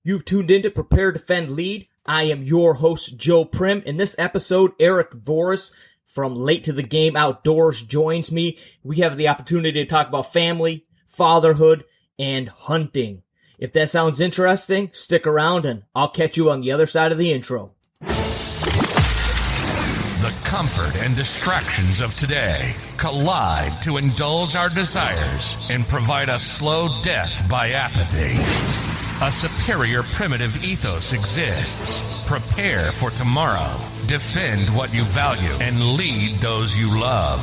You've tuned in to Prepare, Defend, Lead. I am your host, Joe Prim. In this episode, Eric Voris from Late to the Game Outdoors joins me. We have the opportunity to talk about family, fatherhood, and hunting. If that sounds interesting, stick around and I'll catch you on the other side of the intro. The comfort and distractions of today collide to indulge our desires and provide a slow death by apathy. A superior primitive ethos exists. Prepare for tomorrow. Defend what you value and lead those you love.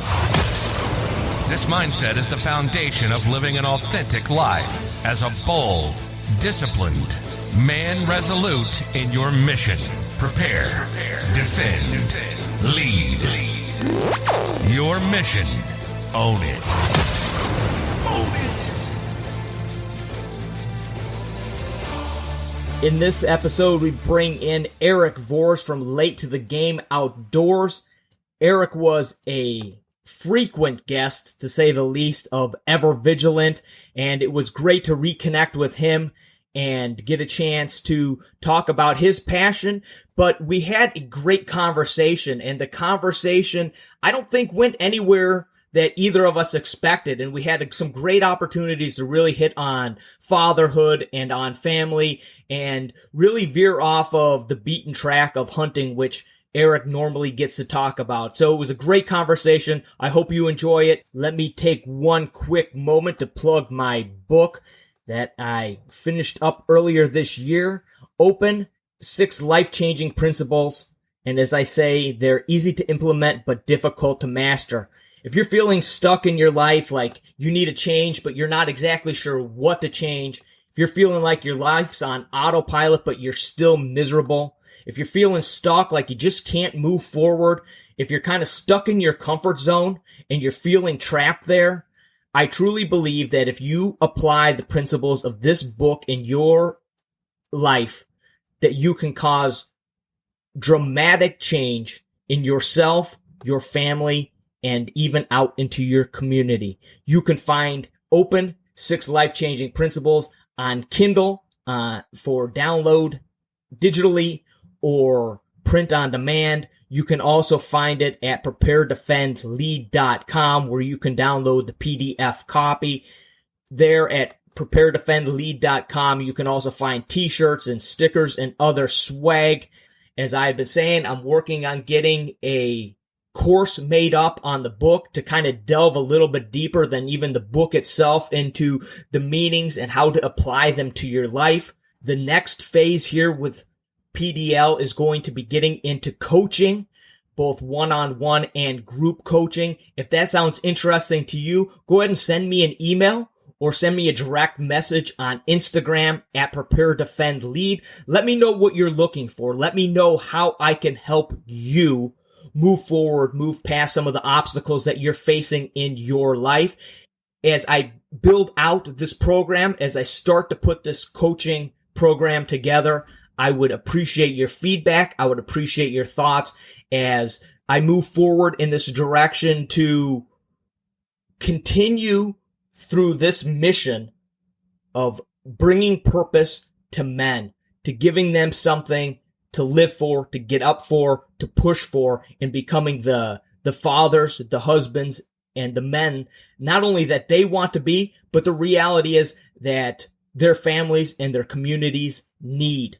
This mindset is the foundation of living an authentic life as a bold, disciplined man resolute in your mission. Prepare, defend, lead. Your mission. Own it. In this episode, we bring in Eric Voris from Late to the Game Outdoors. Eric was a frequent guest, to say the least, of Ever Vigilant, and it was great to reconnect with him and get a chance to talk about his passion. But we had a great conversation, and the conversation, I don't think, went anywhere that either of us expected, and we had some great opportunities to really hit on fatherhood and on family and really veer off of the beaten track of hunting, which Eric normally gets to talk about. So it was a great conversation. I hope you enjoy it. Let me take one quick moment to plug my book that I finished up earlier this year, Open: 6 Life-Changing Principles. And as I say, they're easy to implement but difficult to master. If you're feeling stuck in your life, like you need a change, but you're not exactly sure what to change, if you're feeling like your life's on autopilot, but you're still miserable, if you're feeling stuck, like you just can't move forward, if you're kind of stuck in your comfort zone and you're feeling trapped there, I truly believe that if you apply the principles of this book in your life, that you can cause dramatic change in yourself, your family, and even out into your community. You can find Open: 6 Life-Changing Principles on Kindle for download digitally or print on demand. You can also find it at Prepare.Defend.Lead.com, where you can download the PDF copy. There at Prepare.Defend.Lead.com, you can also find t-shirts and stickers and other swag. As I've been saying, I'm working on getting a course made up on the book to kind of delve a little bit deeper than even the book itself into the meanings and how to apply them to your life. The next phase here with PDL is going to be getting into coaching, both one-on-one and group coaching. If that sounds interesting to you, go ahead and send me an email or send me a direct message on Instagram at Prepare.Defend.Lead. Let me know what you're looking for. Let me know how I can help you move forward, move past some of the obstacles that you're facing in your life. As I build out this program, as I start to put this coaching program together, I would appreciate your feedback. I would appreciate your thoughts as I move forward in this direction to continue through this mission of bringing purpose to men, to giving them something to live for, to get up for, to push for, and becoming the fathers, the husbands, and the men, not only that they want to be, but the reality is that their families and their communities need.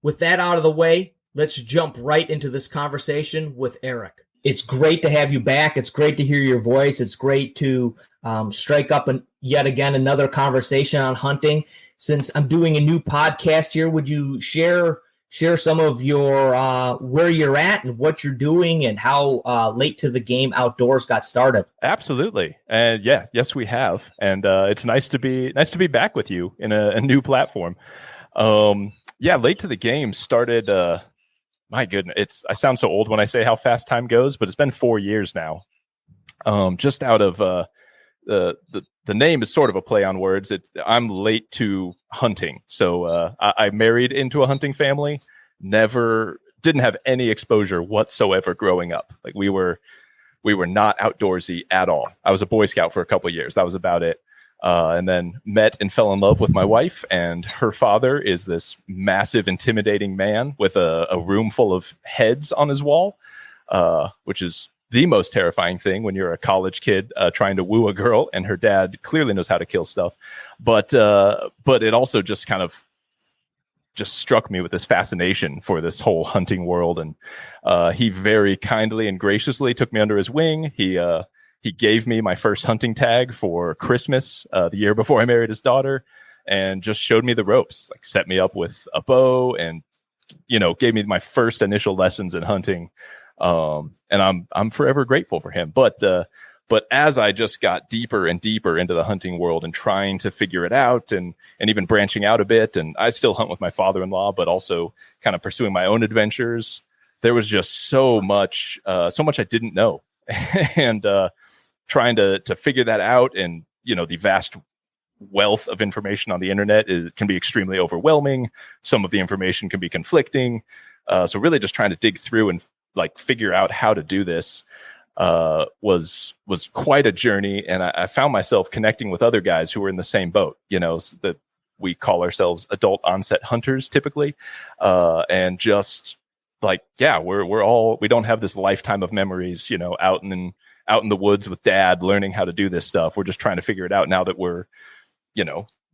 With that out of the way, let's jump right into this conversation with Eric. It's great to have you back. It's great to hear your voice. It's great to strike up yet again another conversation on hunting. Since I'm doing a new podcast here, would you share some of your where you're at and what you're doing and how Late to the Game Outdoors got started? Absolutely. And yes, we have. And it's nice to be back with you in a new platform. Late to the Game started, my goodness, I sound so old when I say how fast time goes, but it's been 4 years now. Just out of the name is sort of a play on words. I'm late to hunting. So I married into a hunting family, didn't have any exposure whatsoever growing up. Like we were not outdoorsy at all. I was a Boy Scout for a couple of years. That was about it. and then met and fell in love with my wife. And her father is this massive, intimidating man with a room full of heads on his wall, which is the most terrifying thing when you're a college kid trying to woo a girl, and her dad clearly knows how to kill stuff. But it also just kind of just struck me with this fascination for this whole hunting world. And he very kindly and graciously took me under his wing. He gave me my first hunting tag for Christmas the year before I married his daughter, and just showed me the ropes, like set me up with a bow, and gave me my first initial lessons in hunting. And I'm forever grateful for him. But as I just got deeper and deeper into the hunting world and trying to figure it out, and even branching out a bit, and I still hunt with my father-in-law, but also kind of pursuing my own adventures, there was just so much I didn't know. And trying to figure that out, and the vast wealth of information on the internet can be extremely overwhelming. Some of the information can be conflicting. So really just trying to dig through and figure out how to do this was quite a journey. And I found myself connecting with other guys who were in the same boat, that we call ourselves adult onset hunters typically. And just we don't have this lifetime of memories, out in the woods with dad learning how to do this stuff. We're just trying to figure it out now that we're,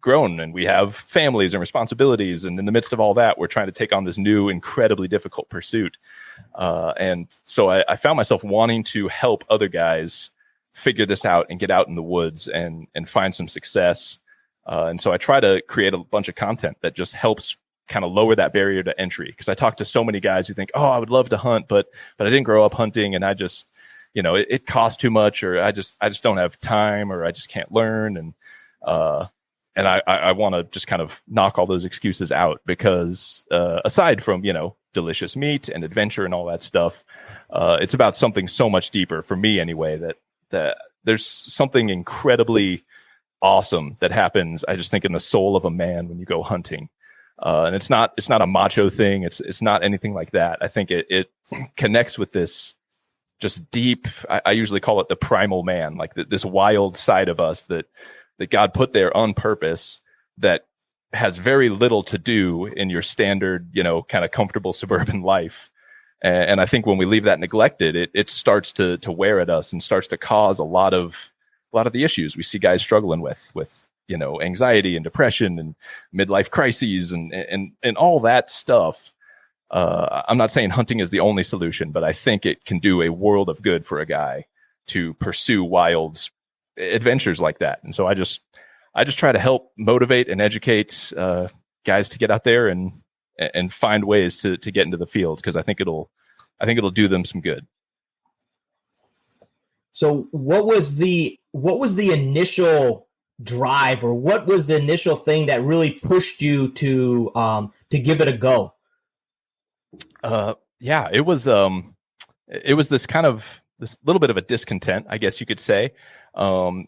grown and we have families and responsibilities. And in the midst of all that, we're trying to take on this new, incredibly difficult pursuit. And so I found myself wanting to help other guys figure this out and get out in the woods and find some success. And so I try to create a bunch of content that just helps kind of lower that barrier to entry. Because I talk to so many guys who think, oh, I would love to hunt, but I didn't grow up hunting, and I just, it costs too much, or I just don't have time, or I just can't learn. And I want to just kind of knock all those excuses out, because aside from, delicious meat and adventure and all that stuff, it's about something so much deeper for me anyway, that there's something incredibly awesome that happens, I just think, in the soul of a man when you go hunting. And it's not a macho thing. It's not anything like that. I think it connects with this just deep, I usually call it the primal man, like this wild side of us that God put there on purpose, that has very little to do in your standard, kind of comfortable suburban life. And I think when we leave that neglected, it starts to wear at us and starts to cause a lot of the issues we see guys struggling with, anxiety and depression and midlife crises and all that stuff. I'm not saying hunting is the only solution, but I think it can do a world of good for a guy to pursue wild adventures like that. And so I just try to help motivate and educate guys to get out there and find ways to get into the field, because I think it'll do them some good. So what was the initial drive, or what was the initial thing that really pushed you to give it a go? It was this kind of this little bit of a discontent, I guess you could say. On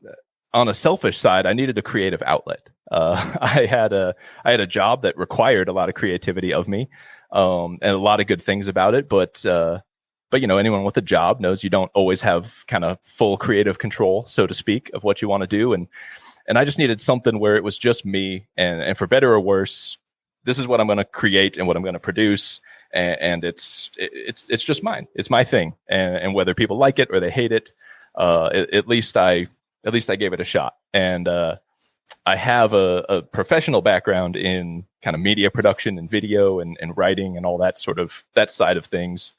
a selfish side, I needed a creative outlet. I had a job that required a lot of creativity of me, and a lot of good things about it. But anyone with a job knows you don't always have kind of full creative control, so to speak, of what you want to do. And I just needed something where it was just me, and for better or worse, this is what I'm going to create and what I'm going to produce. And it's just mine. It's my thing. And whether people like it or they hate it, at least I gave it a shot. And I have a professional background in kind of media production and video and writing and all that that side of things.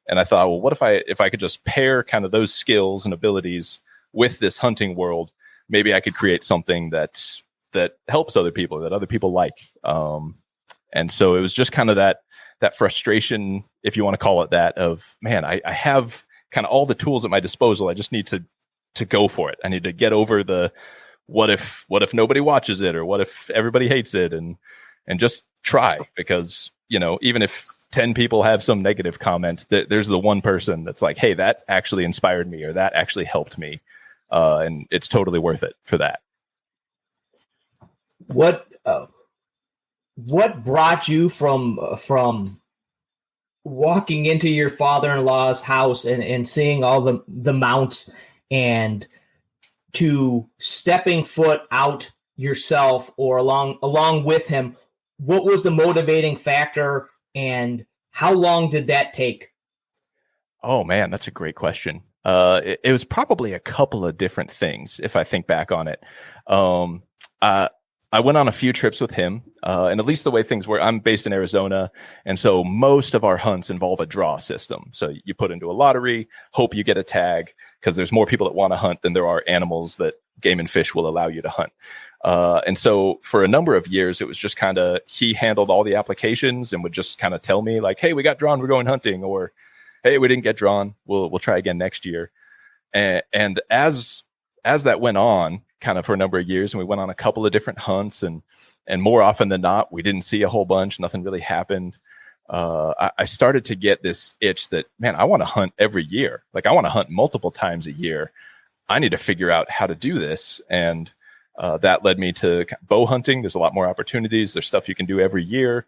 And I thought, well, what if I could just pair kind of those skills and abilities with this hunting world? Maybe I could create something that helps other people, that other people like. And so it was just kind of that frustration, if you want to call it that, of, man, I have kind of all the tools at my disposal. I just need to go for it. I need to get over the what if nobody watches it, or what if everybody hates it, and just try, because even if 10 people have some negative comment, there's the one person that's like, hey, that actually inspired me, or that actually helped me, and it's totally worth it for that. What brought you from walking into your father-in-law's house and seeing all the mounts and to stepping foot out yourself or along with him, what was the motivating factor and how long did that take? Oh man, that's a great question. It was probably a couple of different things if I think back on it. I went on a few trips with him, and at least the way things were, I'm based in Arizona, and so most of our hunts involve a draw system. So you put into a lottery, hope you get a tag, because there's more people that want to hunt than there are animals that Game and Fish will allow you to hunt. And so for a number of years, it was just kind of, he handled all the applications and would just kind of tell me like, hey, we got drawn, we're going hunting, or hey, we didn't get drawn, we'll try again next year. And as that went on, kind of for a number of years, and we went on a couple of different hunts, and more often than not, we didn't see a whole bunch. Nothing really happened. I started to get this itch that, man, I want to hunt every year. Like I want to hunt multiple times a year. I need to figure out how to do this. And that led me to bow hunting. There's a lot more opportunities. There's stuff you can do every year.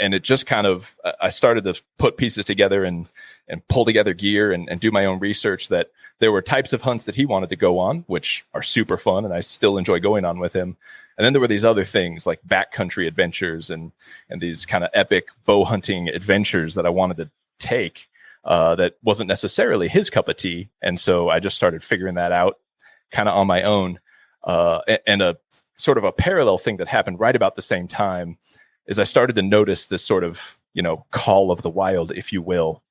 And it just kind of, I started to put pieces together and pull together gear and do my own research, that there were types of hunts that he wanted to go on, which are super fun, and I still enjoy going on with him. And then there were these other things like backcountry adventures and these kind of epic bow hunting adventures that I wanted to take, that wasn't necessarily his cup of tea. And so I just started figuring that out kind of on my own. And a sort of a parallel thing that happened right about the same time is I started to notice this sort of, call of the wild, if you will,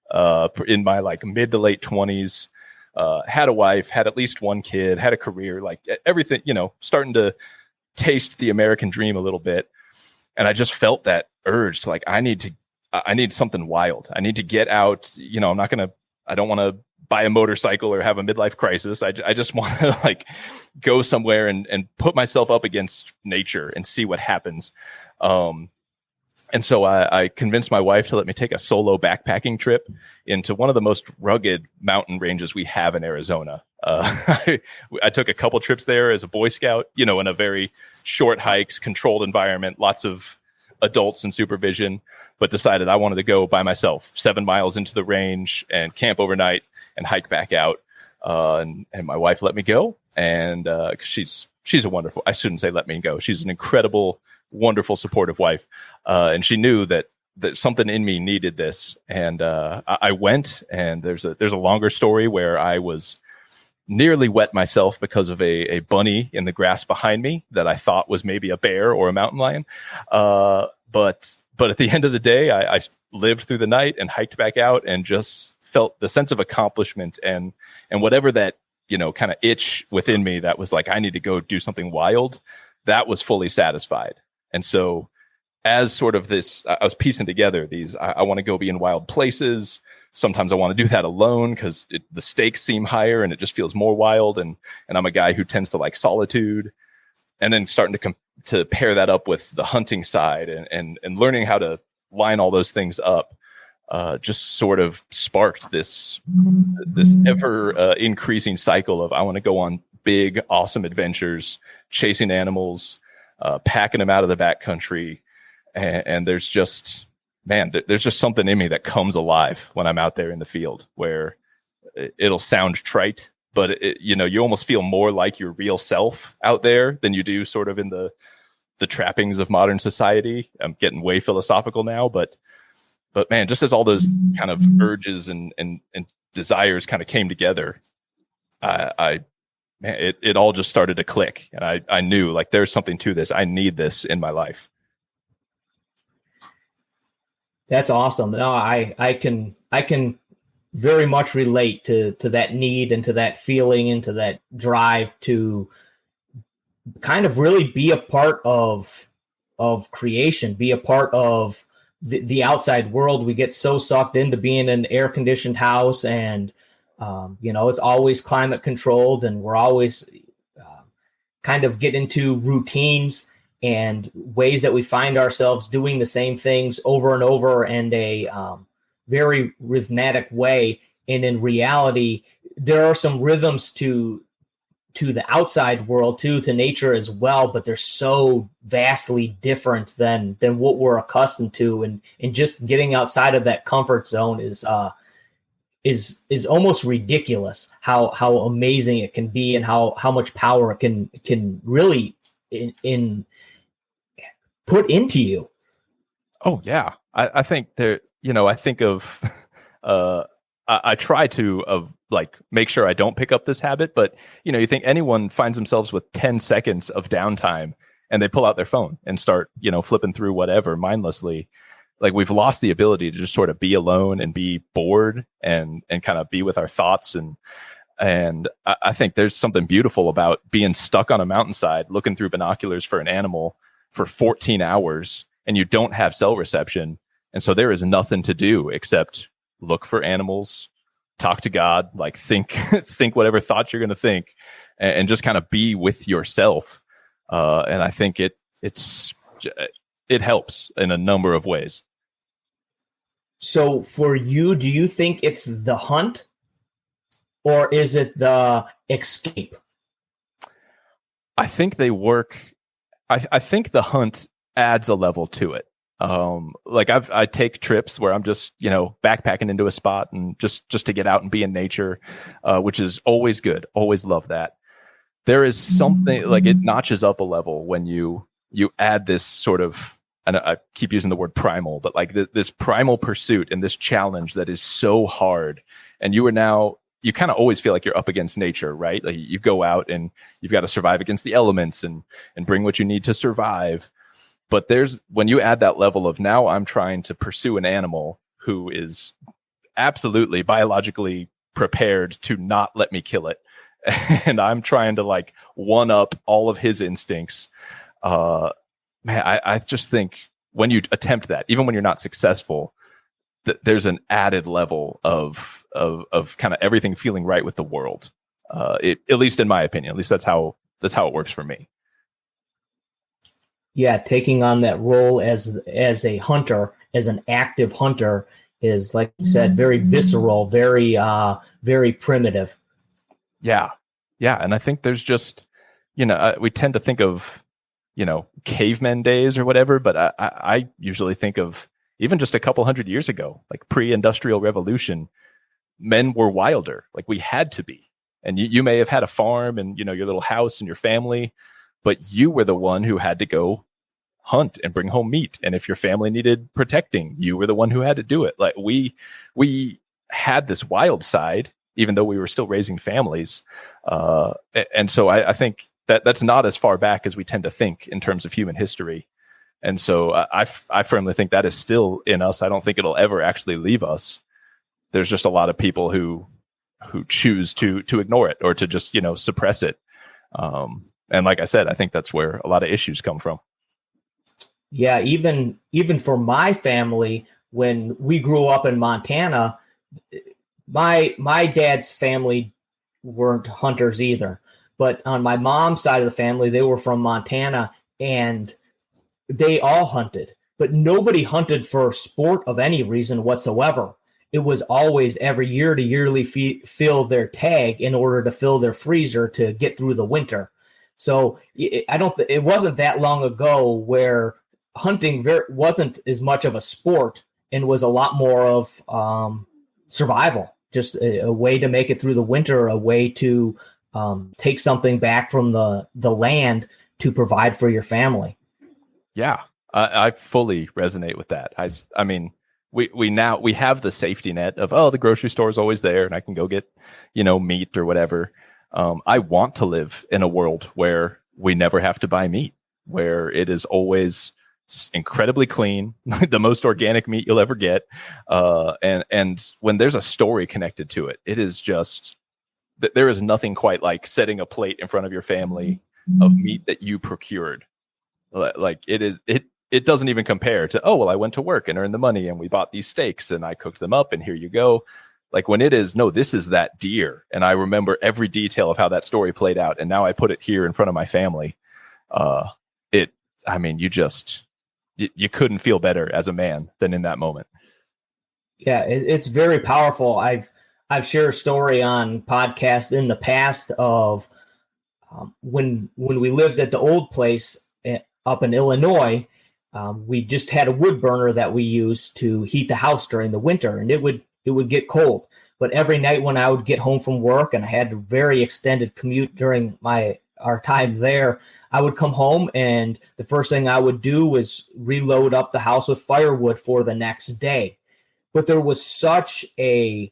in my like mid to late 20s, had a wife, had at least one kid, had a career, like everything, starting to taste the American dream a little bit. And I just felt that urge to like, I need something wild. I need to get out. I don't want to buy a motorcycle or have a midlife crisis. I just want to like go somewhere and put myself up against nature and see what happens. And so I convinced my wife to let me take a solo backpacking trip into one of the most rugged mountain ranges we have in Arizona. I took a couple trips there as a Boy Scout, in a very short hikes, controlled environment, lots of adults and supervision, but decided I wanted to go by myself 7 miles into the range and camp overnight and hike back out. And my wife let me go. And she's a wonderful, I shouldn't say let me go. She's an incredible, wonderful, supportive wife. And she knew that something in me needed this. And I went, and there's a longer story where I was nearly wet myself because of a bunny in the grass behind me that I thought was maybe a bear or a mountain lion. But at the end of the day, I lived through the night and hiked back out and just felt the sense of accomplishment and whatever that, kind of itch within me that was like, I need to go do something wild, that was fully satisfied. And so as sort of this, I was piecing together these, I want to go be in wild places. Sometimes I want to do that alone because the stakes seem higher and it just feels more wild. And I'm a guy who tends to like solitude. And then starting to pair that up with the hunting side and learning how to line all those things up, just sort of sparked this ever increasing cycle of I want to go on big, awesome adventures, chasing animals, packing them out of the backcountry. And there's just something in me that comes alive when I'm out there in the field, where it'll sound trite, but you almost feel more like your real self out there than you do sort of in the trappings of modern society. I'm getting way philosophical now, but man, just as all those kind of urges and desires kind of came together, it all just started to click. And I knew like there's something to this. I need this in my life. That's awesome. No, I can very much relate to that need and to that feeling and to that drive to kind of really be a part of creation, be a part of the outside world. We get so sucked into being in an air conditioned house and, it's always climate controlled and we're always kind of get into routines and ways that we find ourselves doing the same things over and over and a very rhythmic way. And in reality, there are some rhythms to the outside world too, to nature as well, but they're so vastly different than what we're accustomed to. And just getting outside of that comfort zone is is almost ridiculous how amazing it can be and how much power it can really in put into you. Oh yeah, I think there. I think of. I try to make sure I don't pick up this habit, but you think anyone finds themselves with 10 seconds of downtime and they pull out their phone and start flipping through whatever mindlessly. Like, we've lost the ability to just sort of be alone and be bored and kind of be with our thoughts. And I think there's something beautiful about being stuck on a mountainside, looking through binoculars for an animal for 14 hours, and you don't have cell reception. And so there is nothing to do except look for animals, talk to God, like think whatever thoughts you're going to think, and just kind of be with yourself. And I think it helps in a number of ways. So for you, do you think it's the hunt or is it the escape? I think they work. I think the hunt adds a level to it. I take trips where I'm just, backpacking into a spot and just to get out and be in nature, which is always good. Always love that. There is something like it notches up a level when you add this sort of, and I keep using the word primal, but like this primal pursuit and this challenge that is so hard. And you kind of always feel like you're up against nature, right? Like you go out and you've got to survive against the elements and bring what you need to survive. But when you add that level of, now I'm trying to pursue an animal who is absolutely biologically prepared to not let me kill it. And I'm trying to one up all of his instincts. I just think when you attempt that, even when you're not successful, there's an added level of kind of everything feeling right with the world. At least in my opinion, at least that's how it works for me. Yeah, taking on that role as a hunter, as an active hunter, is, like you said, very visceral, very very primitive. Yeah, and I think there's just we tend to think of cavemen days or whatever, but I usually think of even just a couple hundred years ago, like pre-industrial revolution, men were wilder. Like, we had to be. And you may have had a farm and your little house and your family, but you were the one who had to go hunt and bring home meat. And if your family needed protecting, you were the one who had to do it. Like, we had this wild side, even though we were still raising families. And so I think that's not as far back as we tend to think in terms of human history. And so I firmly think that is still in us. I don't think it'll ever actually leave us. There's just a lot of people who choose to ignore it or to just, suppress it. And like I said, I think that's where a lot of issues come from. Yeah, even for my family, when we grew up in Montana, my dad's family weren't hunters either. But on my mom's side of the family, they were from Montana, and they all hunted. But nobody hunted for sport of any reason whatsoever. It was always every year to yearly fill their tag in order to fill their freezer to get through the winter. So it wasn't that long ago where hunting wasn't as much of a sport and was a lot more of survival, just a way to make it through the winter, a way to take something back from the land to provide for your family. Yeah, I fully resonate with that. I mean, we have the safety net of, the grocery store is always there and I can go get, meat or whatever. I want to live in a world where we never have to buy meat, where it is always incredibly clean, the most organic meat you'll ever get. And when there's a story connected to it, it is just, there is nothing quite like setting a plate in front of your family of meat that you procured. Like, it doesn't even compare to, I went to work and earned the money and we bought these steaks and I cooked them up and here you go. Like, when it is, no, this is that deer. And I remember every detail of how that story played out. And now I put it here in front of my family. You couldn't feel better as a man than in that moment. Yeah, it's very powerful. I've shared a story on podcast in the past of when we lived at the old place up in Illinois. We just had a wood burner that we used to heat the house during the winter, and it would get cold. But every night when I would get home from work, and I had a very extended commute during our time there, I would come home, and the first thing I would do was reload up the house with firewood for the next day. But there was such a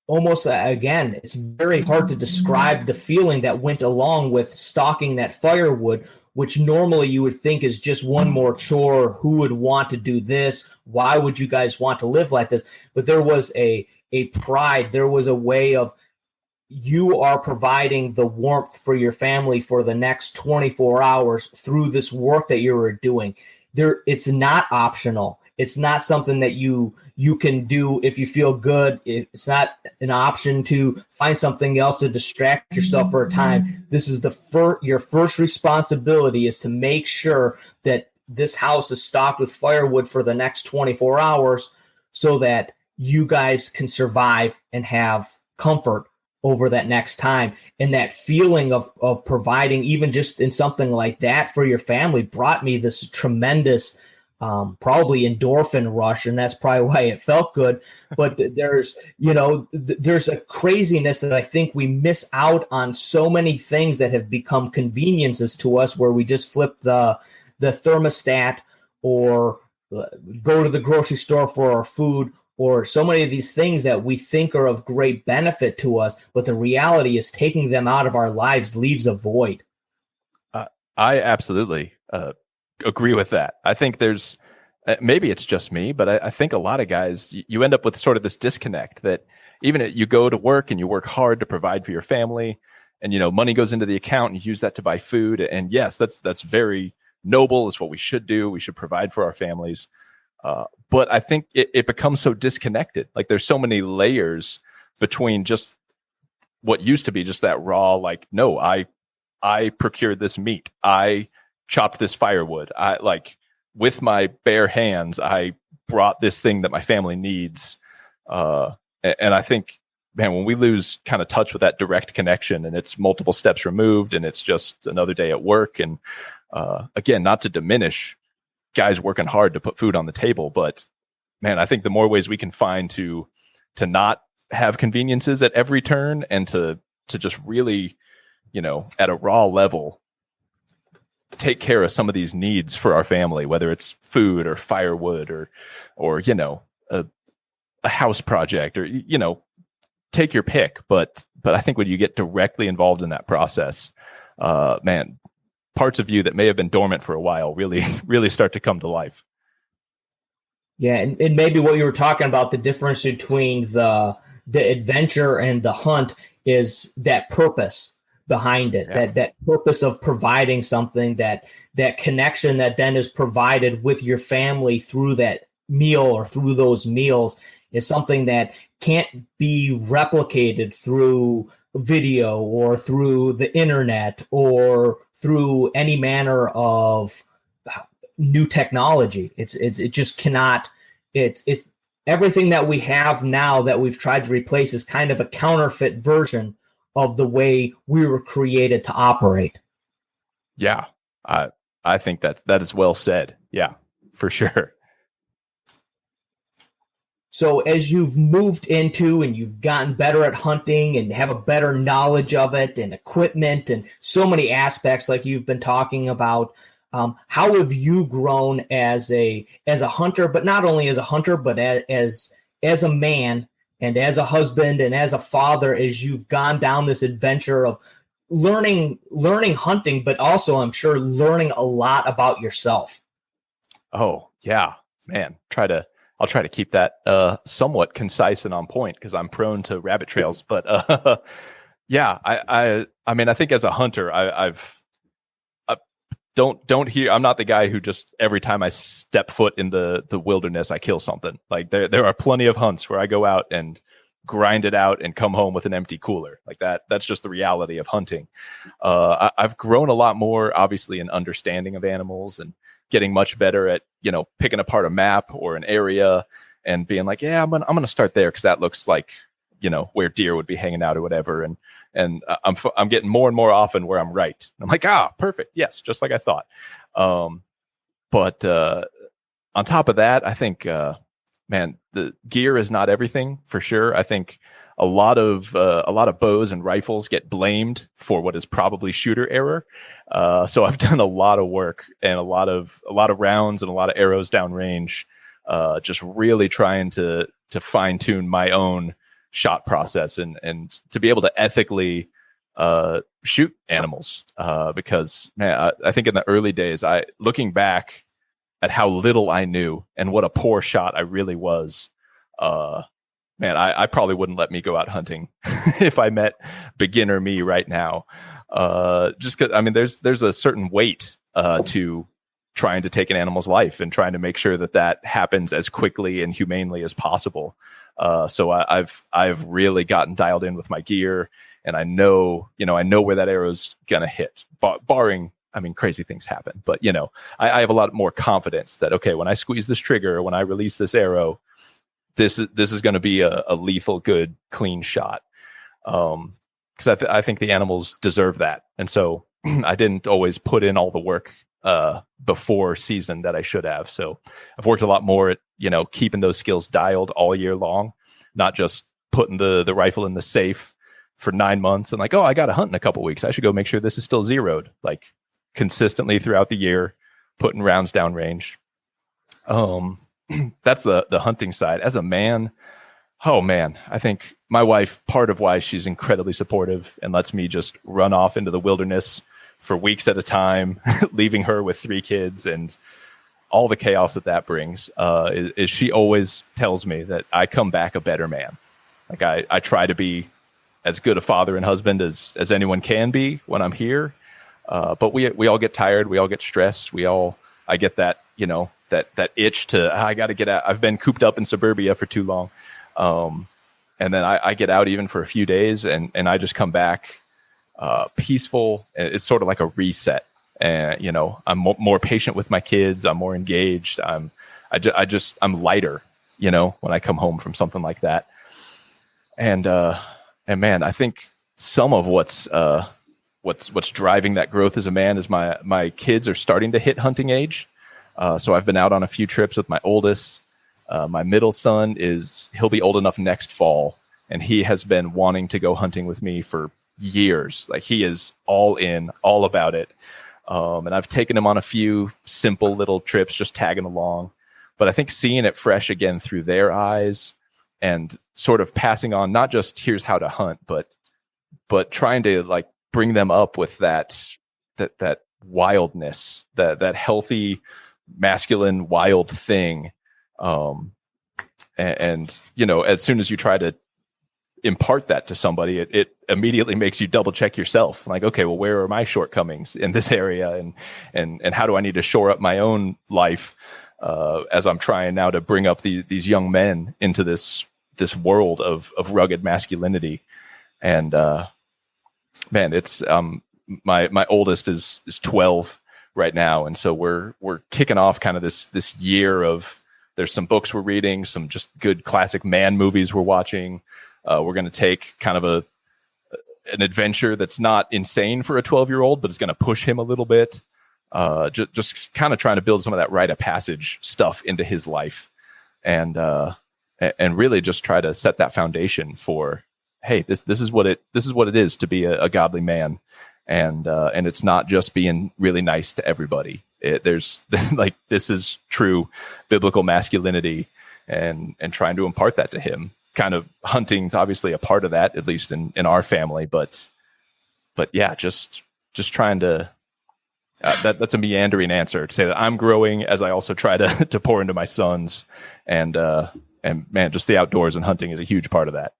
again, it's very hard to describe the feeling that went along with stalking that firewood, which normally you would think is just one more chore. Who would want to do this? Why would you guys want to live like this? But there was a pride. There was a way of, you are providing the warmth for your family for the next 24 hours through this work that you were doing. It's not optional. It's not something that you can do if you feel good. It's not an option to find something else to distract yourself for a time. This is your first responsibility, is to make sure that this house is stocked with firewood for the next 24 hours so that you guys can survive and have comfort over that next time. And that feeling of providing, even just in something like that for your family, brought me this tremendous probably endorphin rush, and that's probably why it felt good. But there's a craziness that I think we miss out on, so many things that have become conveniences to us, where we just flip the thermostat, or go to the grocery store for our food, or so many of these things that we think are of great benefit to us, but the reality is taking them out of our lives leaves a void. I absolutely agree with that. I think there's, maybe it's just me, but I think a lot of guys, you end up with sort of this disconnect that even you go to work and you work hard to provide for your family, and money goes into the account and you use that to buy food. And yes, that's very noble. It's what we should do. We should provide for our families. But I think it becomes so disconnected. Like, there's so many layers between just what used to be just that raw, like, no, I procured this meat, I chopped this firewood, with my bare hands, I brought this thing that my family needs. And I think, man, when we lose kind of touch with that direct connection, and it's multiple steps removed, and it's just another day at work, and again, not to diminish guys working hard to put food on the table, but man, I think the more ways we can find to not have conveniences at every turn, and to just really, at a raw level, take care of some of these needs for our family, whether it's food or firewood or a house project, or take your pick. But I think when you get directly involved in that process, man, parts of you that may have been dormant for a while really, really start to come to life. Yeah, and maybe what you were talking about, the difference between the adventure and the hunt, is that purpose behind it. Yeah. That purpose of providing something, that connection that then is provided with your family through that meal, or through those meals, is something that can't be replicated through video, or through the internet, or through any manner of new technology. It just cannot. It's everything that we have now that we've tried to replace is kind of a counterfeit version of the way we were created to operate. Yeah, I think that is well said. Yeah, for sure. So as you've moved into, and you've gotten better at hunting and have a better knowledge of it, and equipment, and so many aspects like you've been talking about, how have you grown as a hunter, but not only as a hunter, but as a man, and as a husband, and as a father, as you've gone down this adventure of learning hunting, but also, I'm sure, learning a lot about yourself? Oh, yeah, man. I'll try to keep that somewhat concise and on point, because I'm prone to rabbit trails. But yeah, I mean, I think as a hunter, I'm not the guy who just every time I step foot in the wilderness, I kill something. Like, there are plenty of hunts where I go out and grind it out and come home with an empty cooler. Like that's just the reality of hunting. I've grown a lot more, obviously, in understanding of animals, and getting much better at, picking apart a map or an area and being like, yeah, I'm going to start there, 'cause that looks like, where deer would be hanging out or whatever. And I'm getting more and more often where I'm right. I'm like, perfect. Yes. Just like I thought. But on top of that, I think, man, the gear is not everything for sure. I think a lot of bows and rifles get blamed for what is probably shooter error. So I've done a lot of work and a lot of rounds and a lot of arrows downrange, just really trying to fine tune my own shot process and to be able to ethically shoot animals. Because man, I think in the early days, looking back at how little I knew and what a poor shot I really was, man, I probably wouldn't let me go out hunting if I met beginner me right now. Just because, I mean, there's a certain weight to trying to take an animal's life and trying to make sure that happens as quickly and humanely as possible. So I've really gotten dialed in with my gear, and I know where that arrow's gonna hit, barring, I mean, crazy things happen, but I have a lot more confidence that, okay, when I squeeze this trigger, when I release this arrow, this is going to be a lethal, good, clean shot. Because I think the animals deserve that. And so I didn't always put in all the work before season that I should have. So I've worked a lot more at, keeping those skills dialed all year long, not just putting the rifle in the safe for 9 months and like, oh, I got to hunt in a couple weeks. I should go make sure this is still zeroed, like consistently throughout the year, putting rounds downrange. That's the hunting side. As a man, oh man, I think my wife, part of why she's incredibly supportive and lets me just run off into the wilderness for weeks at a time, leaving her with 3 kids and all the chaos that brings, is she always tells me that I come back a better man. Like I try to be as good a father and husband as anyone can be when I'm here. But we all get tired. We all get stressed. I get that, that itch to, I got to get out. I've been cooped up in suburbia for too long. And then I get out even for a few days and I just come back peaceful. It's sort of like a reset. And, I'm more patient with my kids. I'm more engaged. I'm lighter, when I come home from something like that. And man, I think some of what's driving that growth as a man is my kids are starting to hit hunting age. So I've been out on a few trips with my oldest. My middle son he'll be old enough next fall, and he has been wanting to go hunting with me for years. Like he is all in, all about it. And I've taken him on a few simple little trips, just tagging along. But I think seeing it fresh again through their eyes and sort of passing on, not just here's how to hunt, but trying to like bring them up with that wildness, that healthy, masculine, wild thing. And as soon as you try to impart that to somebody, it immediately makes you double check yourself. Like, okay, well, where are my shortcomings in this area? And how do I need to shore up my own life, as I'm trying now to bring up these young men into this world of rugged masculinity. And, man, it's, my oldest is 12 right now. And so we're kicking off kind of this year of, there's some books we're reading, some just good classic man movies we're watching. We're going to take kind of an adventure that's not insane for a 12-year-old, but it's going to push him a little bit. Just kind of trying to build some of that rite of passage stuff into his life, and really just try to set that foundation for, hey, this is what it is to be a godly man, and it's not just being really nice to everybody. There's like, this is true biblical masculinity, and trying to impart that to him. Kind of hunting's obviously a part of that, at least in our family, but yeah, just trying to, that's a meandering answer to say that I'm growing as I also try to pour into my sons, and man, just the outdoors and hunting is a huge part of that.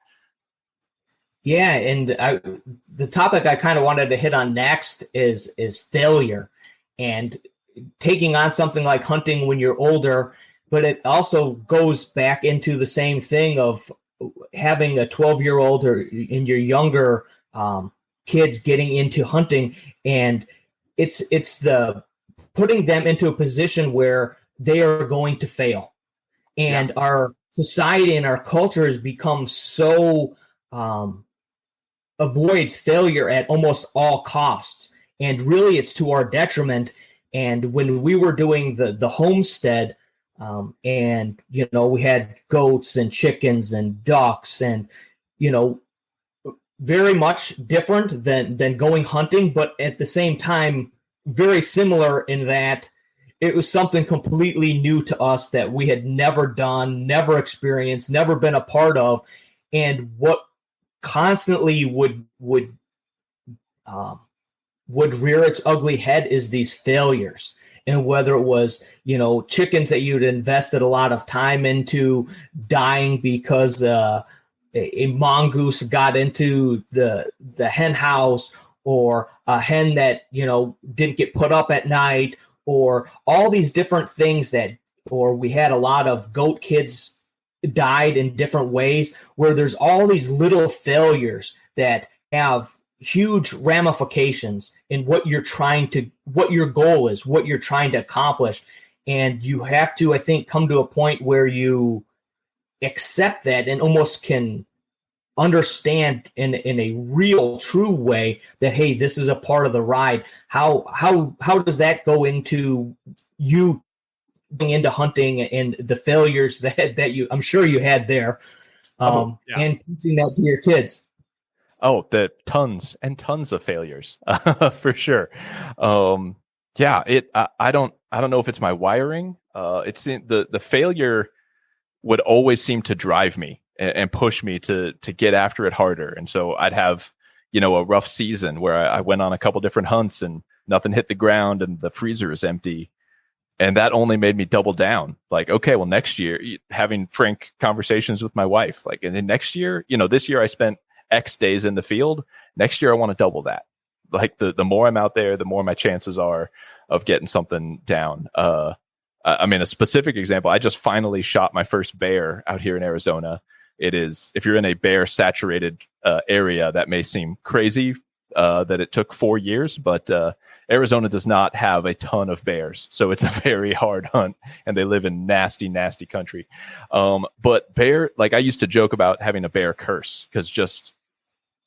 Yeah. And the topic I kind of wanted to hit on next is failure and taking on something like hunting when you're older, but it also goes back into the same thing of having a 12-year-old or in your younger kids getting into hunting. And it's the putting them into a position where they are going to fail. And our society and our culture has become so avoids failure at almost all costs. And really it's to our detriment. And when we were doing the homestead, And, we had goats and chickens and ducks and, very much different than going hunting, but at the same time, very similar in that it was something completely new to us that we had never done, never experienced, never been a part of. And what constantly would rear its ugly head is these failures. And whether it was, chickens that you'd invested a lot of time into dying because a mongoose got into the hen house, or a hen that, didn't get put up at night, or all these different things or we had a lot of goat kids died in different ways, where there's all these little failures that have huge ramifications in what your goal is, what you're trying to accomplish. And you have to, I think, come to a point where you accept that and almost can understand in a real, true way that, hey, this is a part of the ride. How does that go into you going into hunting and the failures that I'm sure you had there, and teaching that to your kids? Oh, the tons and tons of failures, for sure. I don't know if it's my wiring. It's the failure would always seem to drive me and push me to get after it harder. And so I'd have, a rough season where I went on a couple different hunts and nothing hit the ground and the freezer is empty. And that only made me double down. Like, okay, well, next year, having frank conversations with my wife, like, and then next year, this year I spent X days in the field. Next year, I want to double that. Like the more I'm out there, the more my chances are of getting something down. I mean, a specific example, I just finally shot my first bear out here in Arizona. It is, if you're in a bear saturated area, that may seem crazy that it took 4 years, but Arizona does not have a ton of bears. So it's a very hard hunt and they live in nasty, nasty country. But bear, like I used to joke about having a bear curse, because just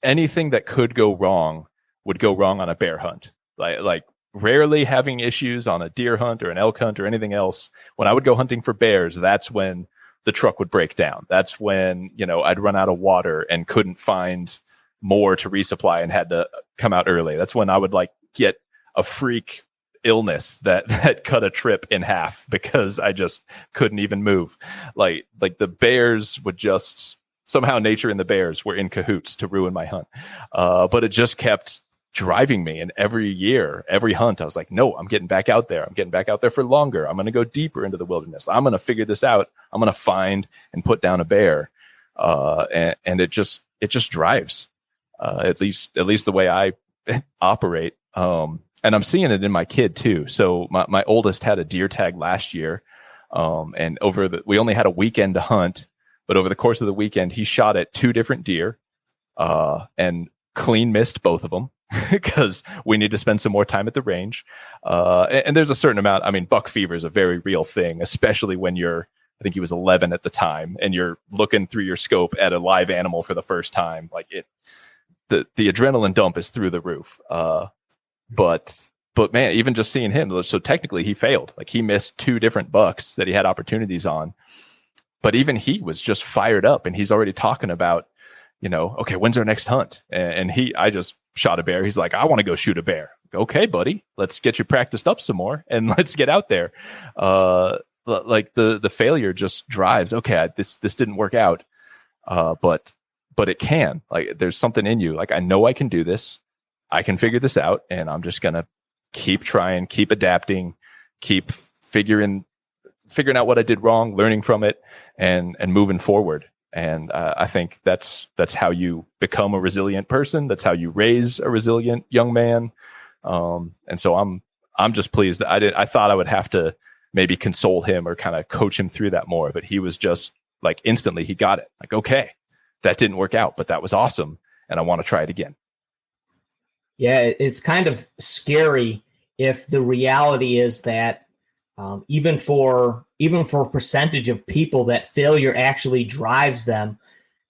anything that could go wrong would go wrong on a bear hunt. Like rarely having issues on a deer hunt or an elk hunt or anything else. When I would go hunting for bears, that's when the truck would break down. That's when, I'd run out of water and couldn't find more to resupply and had to come out early. That's when I would get a freak illness that cut a trip in half because I just couldn't even move. Like the bears would just somehow, nature and the bears were in cahoots to ruin my hunt. But it just kept driving me. And every year, every hunt, I was like, no, I'm getting back out there. I'm getting back out there for longer. I'm going to go deeper into the wilderness. I'm going to figure this out. I'm going to find and put down a bear. And it just drives, at least the way I operate. And I'm seeing it in my kid too. So my oldest had a deer tag last year. And we only had a weekend to hunt, but over the course of the weekend, he shot at 2 different deer, and clean missed both of them because we need to spend some more time at the range. And there's a certain amount, I mean, buck fever is a very real thing, especially when I think he was 11 at the time, and you're looking through your scope at a live animal for the first time. Like the adrenaline dump is through the roof. But man, even just seeing him, so technically he failed. Like he missed 2 different bucks that he had opportunities on, but even he was just fired up, and he's already talking about, okay, when's our next hunt? And I just shot a bear. He's like, I want to go shoot a bear. Okay, buddy, let's get you practiced up some more and let's get out there. Like the failure just drives. Okay, this didn't work out, but it can. Like there's something in you. Like I know I can do this. I can figure this out, and I'm just gonna keep trying, keep adapting, keep figuring out what I did wrong, learning from it, and moving forward. And I think that's how you become a resilient person. That's how you raise a resilient young man. And so I'm just pleased that I thought I would have to maybe console him or kind of coach him through that more, but he was just like instantly he got it. Like, okay, that didn't work out, but that was awesome, and I want to try it again. Yeah, it's kind of scary if the reality is that even for a percentage of people, that failure actually drives them.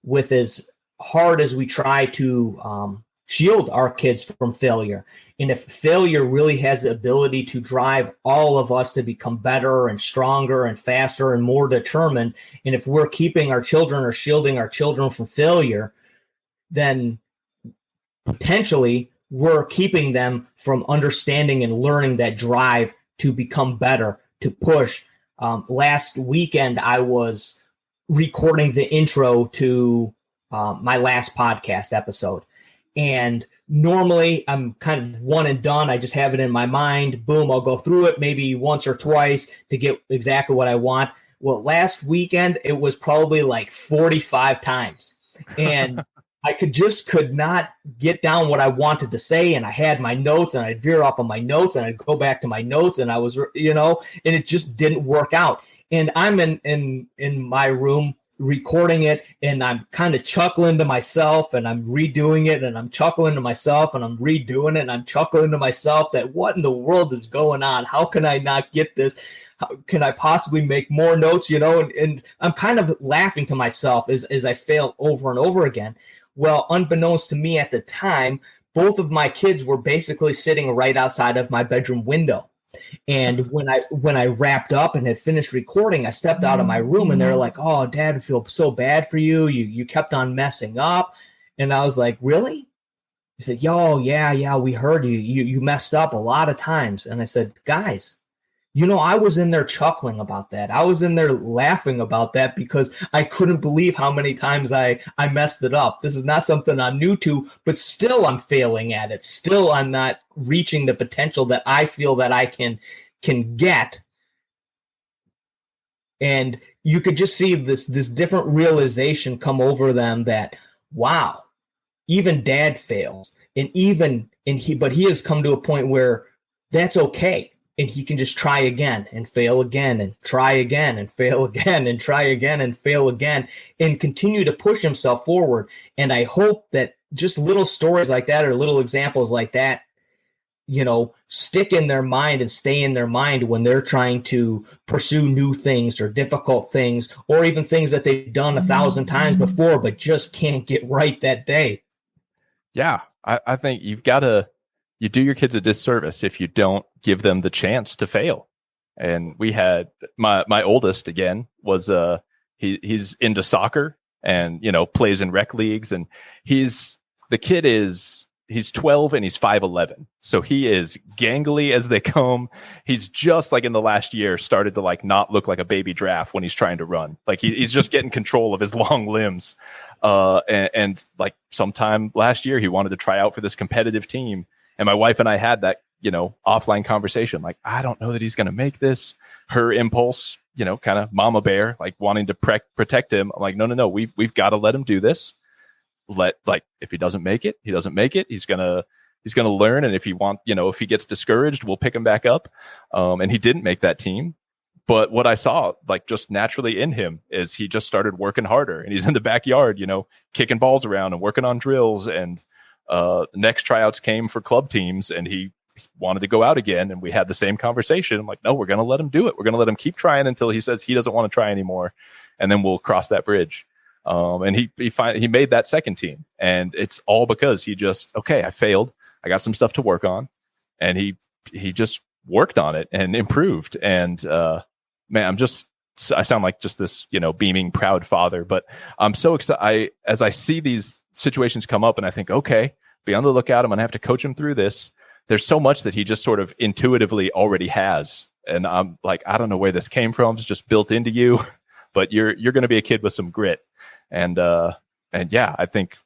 With as hard as we try to shield our kids from failure, And if failure really has the ability to drive all of us to become better and stronger and faster and more determined, and if we're keeping our children or shielding our children from failure, then potentially we're keeping them from understanding and learning that drive to become better, to push. Last weekend, I was recording the intro to my last podcast episode. And normally I'm kind of one and done. I just have it in my mind. Boom, I'll go through it maybe once or twice to get exactly what I want. Well, last weekend, it was probably like 45 times. And I could not get down what I wanted to say. And I had my notes and I'd veer off of my notes and I'd go back to my notes and I was, and it just didn't work out. And I'm in my room recording it and I'm kind of chuckling to myself and I'm redoing it and I'm chuckling to myself and I'm redoing it and I'm chuckling to myself that what in the world is going on? How can I not get this? How can I possibly make more notes? And I'm kind of laughing to myself as I fail over and over again. Well, unbeknownst to me at the time, both of my kids were basically sitting right outside of my bedroom window. And when I wrapped up and had finished recording, I stepped out of my room and they're like, "Oh, Dad, I feel so bad for you. You kept on messing up." And I was like, "Really?" He said, "Yo, yeah, we heard you. You messed up a lot of times." And I said, "Guys, I was in there chuckling about that. I was in there laughing about that because I couldn't believe how many times I messed it up. This is not something I'm new to, but still I'm failing at it. Still I'm not reaching the potential that I feel that I can get." And you could just see this different realization come over them that, wow, even Dad fails. But he has come to a point where that's okay. And he can just try again and fail again and try again and fail again and try again and fail again and continue to push himself forward. And I hope that just little stories like that or little examples like that, stick in their mind and stay in their mind when they're trying to pursue new things or difficult things or even things that they've done 1,000 times before but just can't get right that day. Yeah, I think you do your kids a disservice if you don't give them the chance to fail. And we had my oldest again was he's into soccer and plays in rec leagues, and he's 12 and he's 5'11", so he is gangly as they come. He's just like in the last year started to like not look like a baby giraffe when he's trying to run. Like he's just getting control of his long limbs. And like sometime last year he wanted to try out for this competitive team. And my wife and I had that, offline conversation. Like, I don't know that he's going to make this. Her impulse, kind of mama bear, like wanting to protect him. I'm like, no, we've got to let him do this. If he doesn't make it, he doesn't make it. He's gonna learn. And if if he gets discouraged, we'll pick him back up. And he didn't make that team. But what I saw, like just naturally in him, is he just started working harder. And he's in the backyard, kicking balls around and working on drills. And next tryouts came for club teams and he wanted to go out again. And we had the same conversation. I'm like, no, we're going to let him do it. We're going to let him keep trying until he says he doesn't want to try anymore. And then we'll cross that bridge. And he made that second team, and it's all because he just, I failed. I got some stuff to work on, and he just worked on it and improved. And, man, I sound like just this, beaming, proud father, but I'm so excited. As I see these situations come up and I think, okay, be on the lookout. I'm going to have to coach him through this. There's so much that he just sort of intuitively already has. And I'm like, I don't know where this came from. It's just built into you, but you're going to be a kid with some grit. And yeah, I think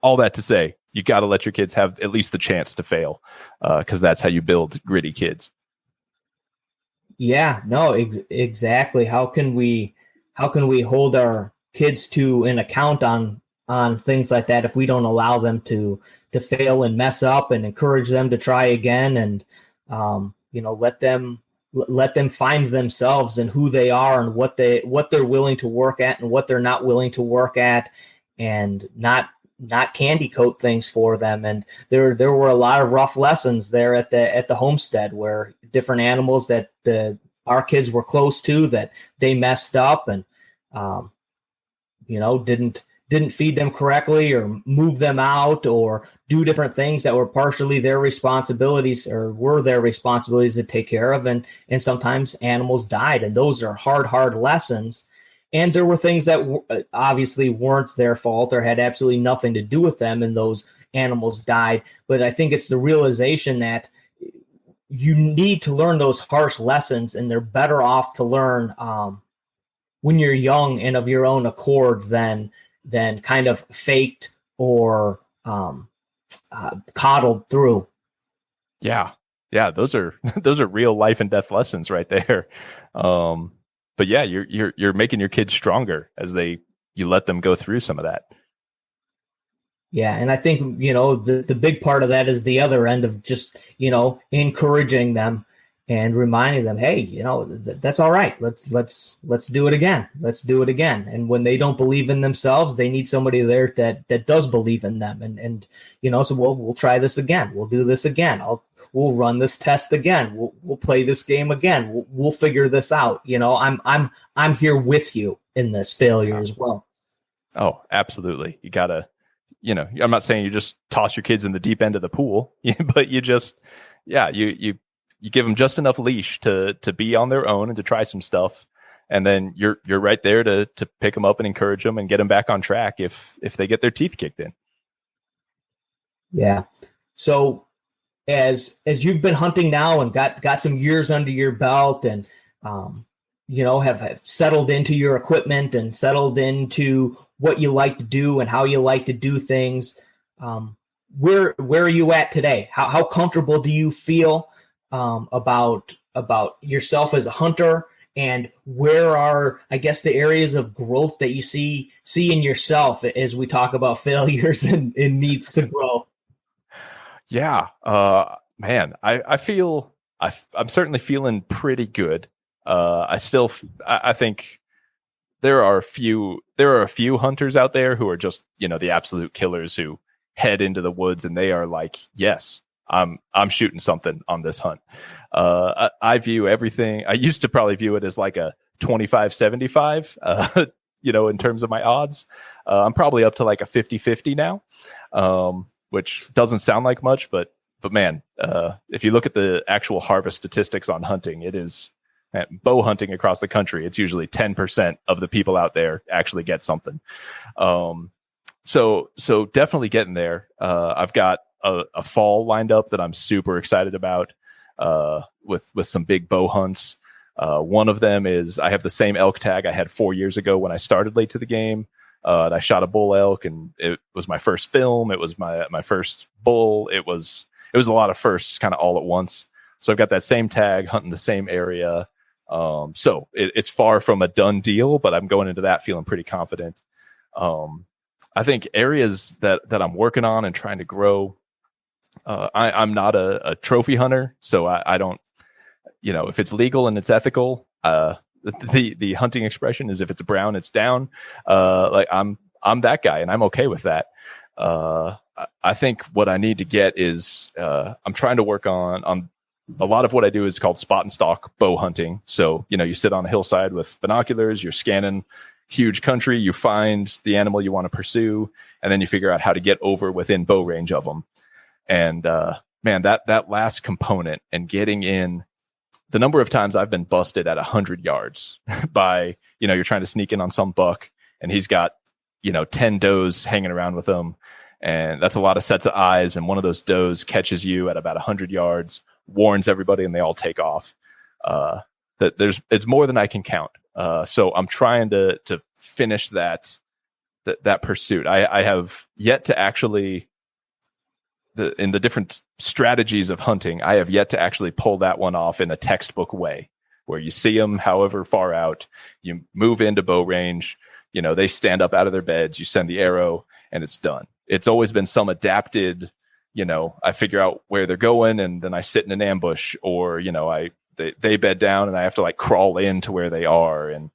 all that to say, you got to let your kids have at least the chance to fail, because that's how you build gritty kids. Yeah, no, exactly. How can we hold our kids to an account on things like that if we don't allow them to fail and mess up and encourage them to try again and let them find themselves and who they are and what they're willing to work at and what they're not willing to work at, and not candy coat things for them. And there were a lot of rough lessons there at the homestead where different animals that our kids were close to, that they messed up and didn't didn't feed them correctly or move them out or do different things that were partially their responsibilities or were their responsibilities to take care of. And sometimes animals died, and those are hard lessons. And there were things that obviously weren't their fault or had absolutely nothing to do with them, and those animals died. But I think it's the realization that you need to learn those harsh lessons, and they're better off to learn when you're young and of your own accord than kind of faked or coddled through. Yeah, those are real life and death lessons right there. But yeah, you're making your kids stronger as you let them go through some of that. Yeah, and I think, the big part of that is the other end of just, encouraging them and reminding them, hey, that's all right. Let's do it again. Let's do it again. And when they don't believe in themselves, they need somebody there that does believe in them. And so we'll try this again. We'll do this again. We'll run this test again. We'll play this game again. We'll figure this out. I'm here with you in this failure as well. Oh, absolutely. You gotta, I'm not saying you just toss your kids in the deep end of the pool, but you just, you give them just enough leash to be on their own and to try some stuff. And then you're right there to pick them up and encourage them and get them back on track if they get their teeth kicked in. Yeah. So as you've been hunting now and got some years under your belt and, have settled into your equipment and settled into what you like to do and how you like to do things, where are you at today? How comfortable do you feel about yourself as a hunter, and where are, I guess, the areas of growth that you see in yourself as we talk about failures and needs to grow? Yeah, man, I feel I'm certainly feeling pretty good. I think there are a few hunters out there who are just, the absolute killers who head into the woods and they are like, yes, I'm shooting something on this hunt. I view everything. I used to probably view it as like a 25-75, in terms of my odds. I'm probably up to like a 50-50 now, which doesn't sound like much, but man, if you look at the actual harvest statistics on hunting, it is bow hunting across the country. It's usually 10% of the people out there actually get something. So definitely getting there. I've got a fall lined up that I'm super excited about, with some big bow hunts. One of them is I have the same elk tag I had 4 years ago when I started late to the game. And I shot a bull elk, and it was my first film. It was my first bull. It was a lot of firsts kind of all at once. So I've got that same tag hunting the same area. So it's far from a done deal, but I'm going into that feeling pretty confident. I think areas that I'm working on and trying to grow, I'm not a trophy hunter, so I don't, if it's legal and it's ethical, the hunting expression is if it's brown, it's down. Like I'm that guy, and I'm okay with that. I think what I need to get is, I'm trying to work on a lot of what I do is called spot and stalk bow hunting. So, you sit on a hillside with binoculars, you're scanning huge country, you find the animal you want to pursue, and then you figure out how to get over within bow range of them. And, man, that last component and getting in, the number of times I've been busted at 100 yards by, you're trying to sneak in on some buck and he's got, 10 does hanging around with him. And that's a lot of sets of eyes. And one of those does catches you at about 100 yards, warns everybody, and they all take off. It's more than I can count. So I'm trying to finish that pursuit. I have yet to actually, in the different strategies of hunting, I have yet to actually pull that one off in a textbook way, where you see them however far out, you move into bow range, they stand up out of their beds, you send the arrow, and it's done. It's always been some adapted, I figure out where they're going and then I sit in an ambush, or, they bed down and I have to like crawl into where they are. And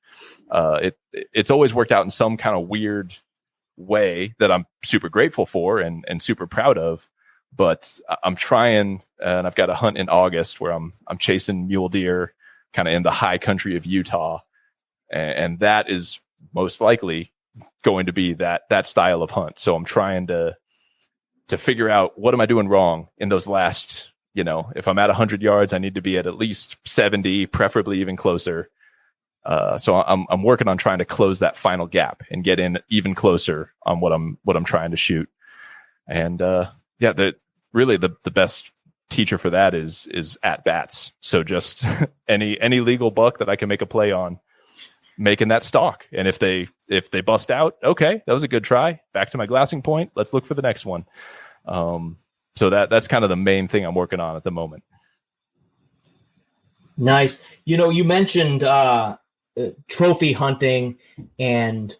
it's always worked out in some kind of weird way that I'm super grateful for and super proud of. But I'm trying, and I've got a hunt in August where I'm chasing mule deer kind of in the high country of Utah. And that is most likely going to be that style of hunt. So I'm trying to figure out what am I doing wrong in those last, if I'm at 100 yards, I need to be at least 70, preferably even closer. So I'm working on trying to close that final gap and get in even closer on what I'm trying to shoot. And really the best teacher for that is at bats. So just any legal buck that I can make a play on, making that stalk. And if they bust out, okay, that was a good try. Back to my glassing point. Let's look for the next one. So that's kind of the main thing I'm working on at the moment. Nice. You mentioned trophy hunting, and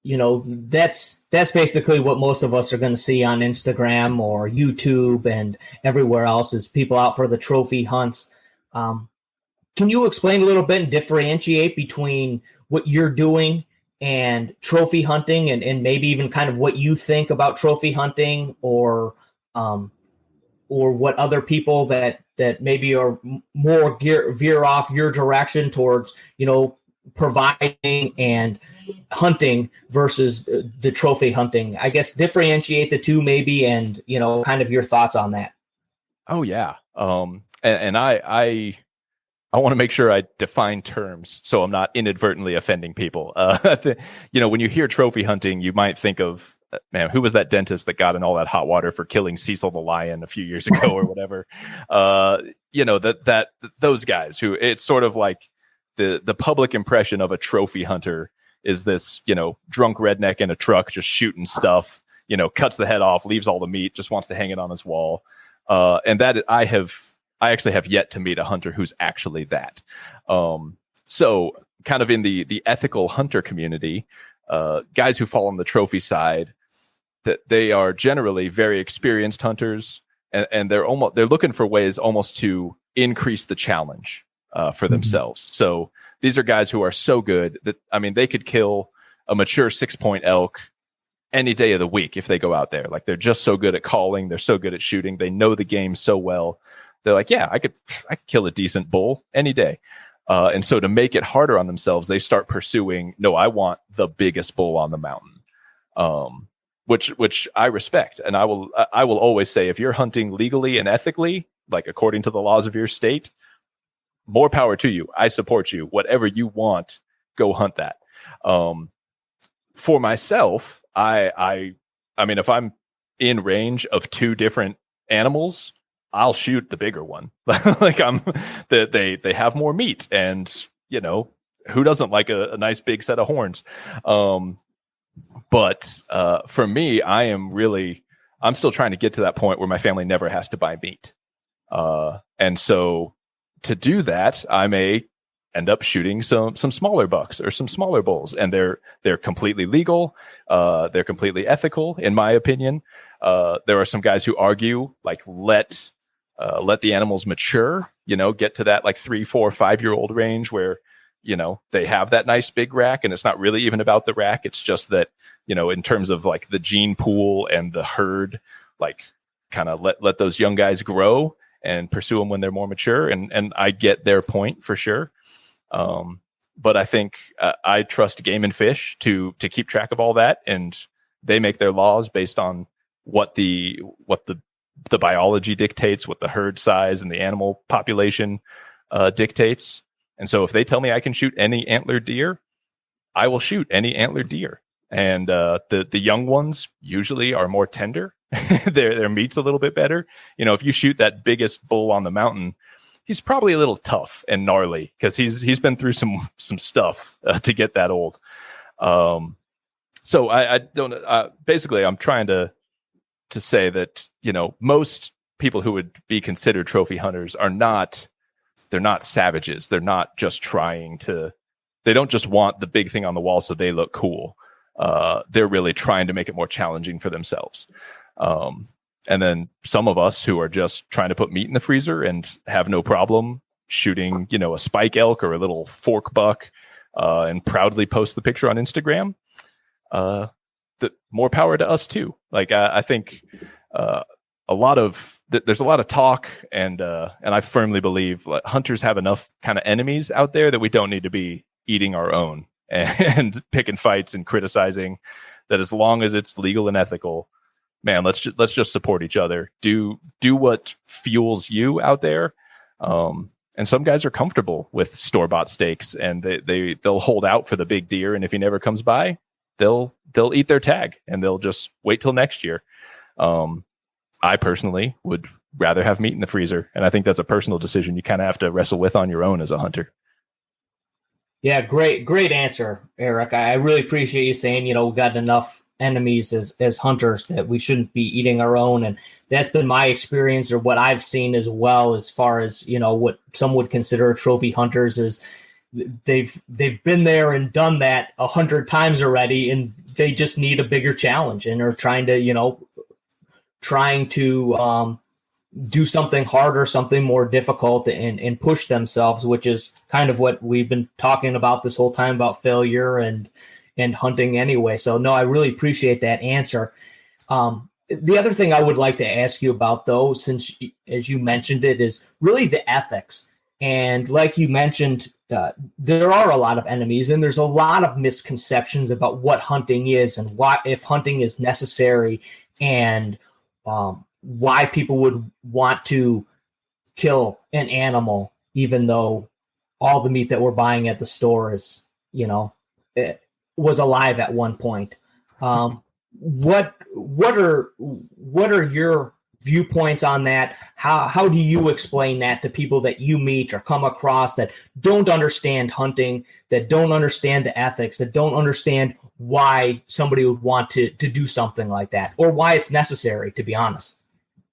that's basically what most of us are going to see on Instagram or YouTube and everywhere else, is people out for the trophy hunts. Can you explain a little bit and differentiate between what you're doing and trophy hunting, and maybe even kind of what you think about trophy hunting, or what other people that maybe are more veer off your direction towards, providing and hunting versus the trophy hunting? I guess differentiate the two maybe, and, kind of your thoughts on that. Oh yeah. And I want to make sure I define terms so I'm not inadvertently offending people. When you hear trophy hunting, you might think of, man, who was that dentist that got in all that hot water for killing Cecil the lion a few years ago or whatever? Those guys who, it's sort of like the public impression of a trophy hunter is this, drunk redneck in a truck just shooting stuff, cuts the head off, leaves all the meat, just wants to hang it on his wall. And that I actually have yet to meet a hunter who's actually that. So kind of in the ethical hunter community, guys who fall on the trophy side, that they are generally very experienced hunters, and they're looking for ways almost to increase the challenge for themselves. So these are guys who are so good that, they could kill a mature 6-point elk any day of the week if they go out there. Like, they're just so good at calling. They're so good at shooting. They know the game so well. They're like, yeah, I could kill a decent bull any day. And so to make it harder on themselves, they start pursuing, no, I want the biggest bull on the mountain, which I respect. And I will always say, if you're hunting legally and ethically, like according to the laws of your state, more power to you. I support you. Whatever you want, go hunt that. For myself, I mean, if I'm in range of 2 different animals, I'll shoot the bigger one. Like, they have more meat, and who doesn't like a nice big set of horns? But for me, I'm still trying to get to that point where my family never has to buy meat. And so to do that, I may end up shooting some smaller bucks or some smaller bulls, and they're completely legal. They're completely ethical, in my opinion. There are some guys who argue, like, let the animals mature, get to that like 3, 4, 5-year-old range where, they have that nice big rack, and it's not really even about the rack. It's just that, in terms of like the gene pool and the herd, like, kind of let those young guys grow and pursue them when they're more mature. And I get their point for sure. But I think I trust Game and Fish to keep track of all that, and they make their laws based on what the biology dictates, what the herd size and the animal population dictates. And so if they tell me I can shoot any antlered deer, I will shoot any antlered deer. And the young ones usually are more tender. Their meat's a little bit better. If you shoot that biggest bull on the mountain, he's probably a little tough and gnarly because he's been through some stuff to get that old. So I don't. Basically, I'm trying to say that most people who would be considered trophy hunters they're not savages. They're not just they don't just want the big thing on the wall so they look cool. They're really trying to make it more challenging for themselves. And then some of us who are just trying to put meat in the freezer and have no problem shooting, a spike elk or a little fork buck, and proudly post the picture on Instagram. The more power to us too. Like, I think, there's a lot of talk, and I firmly believe hunters have enough kind of enemies out there that we don't need to be eating our own. and picking fights and criticizing, that as long as it's legal and ethical, man, let's just support each other. Do what fuels you out there. And some guys are comfortable with store-bought steaks, and they'll hold out for the big deer. And if he never comes by, they'll eat their tag and they'll just wait till next year. I personally would rather have meat in the freezer. And I think that's a personal decision you kind of have to wrestle with on your own as a hunter. Yeah, great answer, Eric. I really appreciate you saying, we got enough enemies as hunters that we shouldn't be eating our own. And that's been my experience, or what I've seen as well, as far as, what some would consider trophy hunters is they've been there and done that 100 times already, and they just need a bigger challenge and are trying to do something harder, something more difficult, and push themselves, which is kind of what we've been talking about this whole time about failure and hunting anyway. So no, I really appreciate that answer. The other thing I would like to ask you about, though, since as you mentioned it, is really the ethics. And like you mentioned, there are a lot of enemies, and there's a lot of misconceptions about what hunting is and why, if hunting is necessary, and why people would want to kill an animal, even though all the meat that we're buying at the store is, it was alive at one point. What are your viewpoints on that? How do you explain that to people that you meet or come across that don't understand hunting, that don't understand the ethics, that don't understand why somebody would want to do something like that, or why it's necessary, to be honest?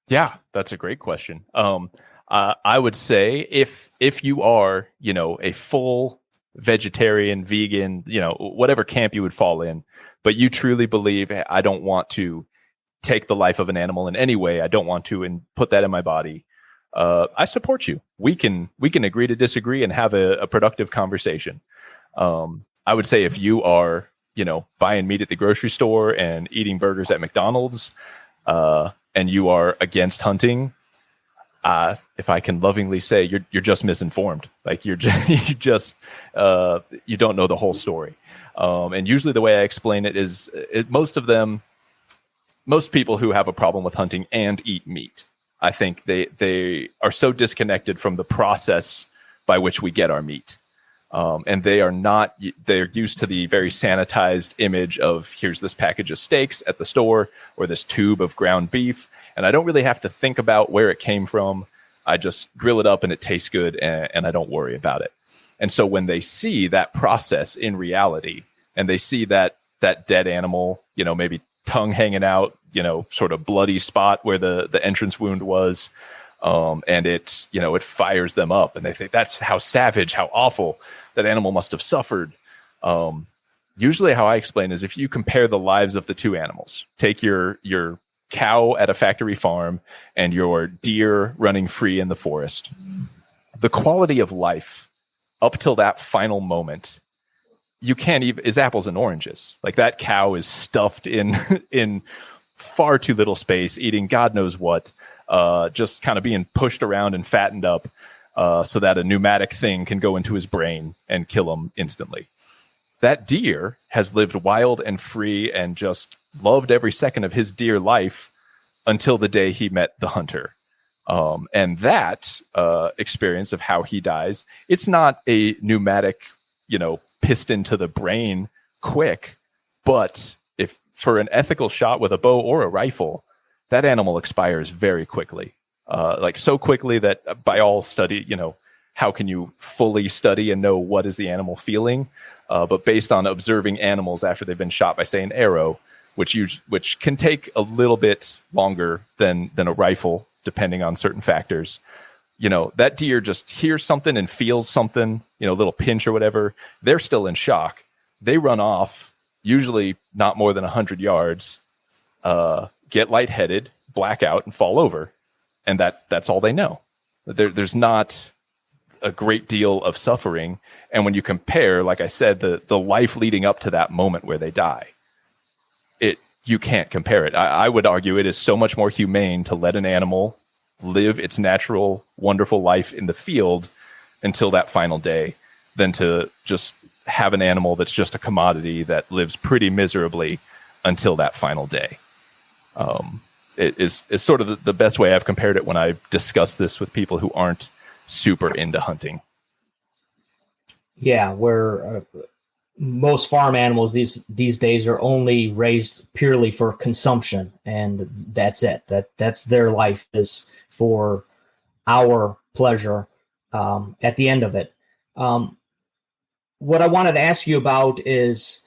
Yeah, that's a great question. I would say if you are, a full vegetarian, vegan, whatever camp you would fall in, but you truly believe, I don't want to take the life of an animal in any way, I don't want to and put that in my body, I support you. We can agree to disagree and have a productive conversation. I would say if you are, buying meat at the grocery store and eating burgers at McDonald's, and you are against hunting, if I can lovingly say, you're just misinformed. Like you don't know the whole story. And usually the way I explain it is, most people who have a problem with hunting and eat meat, I think they are so disconnected from the process by which we get our meat. And they're used to the very sanitized image of, here's this package of steaks at the store, or this tube of ground beef, and I don't really have to think about where it came from. I just grill it up and it tastes good, and I don't worry about it. And so when they see that process in reality, and they see that dead animal, maybe tongue hanging out, sort of bloody spot where the entrance wound was, and it fires them up, and they think that's how savage, how awful that animal must have suffered. Usually how I explain is, if you compare the lives of the two animals, take your cow at a factory farm and your deer running free in the forest, the quality of life up till that final moment, you can't even, is apples and oranges. Like, that cow is stuffed in far too little space, eating God knows what, just kind of being pushed around and fattened up, so that a pneumatic thing can go into his brain and kill him instantly. That deer has lived wild and free and just loved every second of his deer life until the day he met the hunter. And that experience of how he dies, it's not a pneumatic, piston to the brain quick, but if for an ethical shot with a bow or a rifle, that animal expires very quickly. Like, so quickly that by all study, how can you fully study and know what is the animal feeling? But based on observing animals after they've been shot by, say, an arrow, which can take a little bit longer than a rifle, depending on certain factors, that deer just hears something and feels something, a little pinch or whatever. They're still in shock. They run off, usually not more than 100 yards, get lightheaded, black out, and fall over. And that's all they know. There's not a great deal of suffering. And when you compare, like I said, the life leading up to that moment where they die, you can't compare it. I would argue it is so much more humane to let an animal live its natural, wonderful life in the field until that final day than to just have an animal that's just a commodity that lives pretty miserably until that final day. It is sort of the best way I've compared it when I discuss this with people who aren't super into hunting. Yeah, where most farm animals these days are only raised purely for consumption, and that's it. That's their life, is for our pleasure at the end of it. What I wanted to ask you about is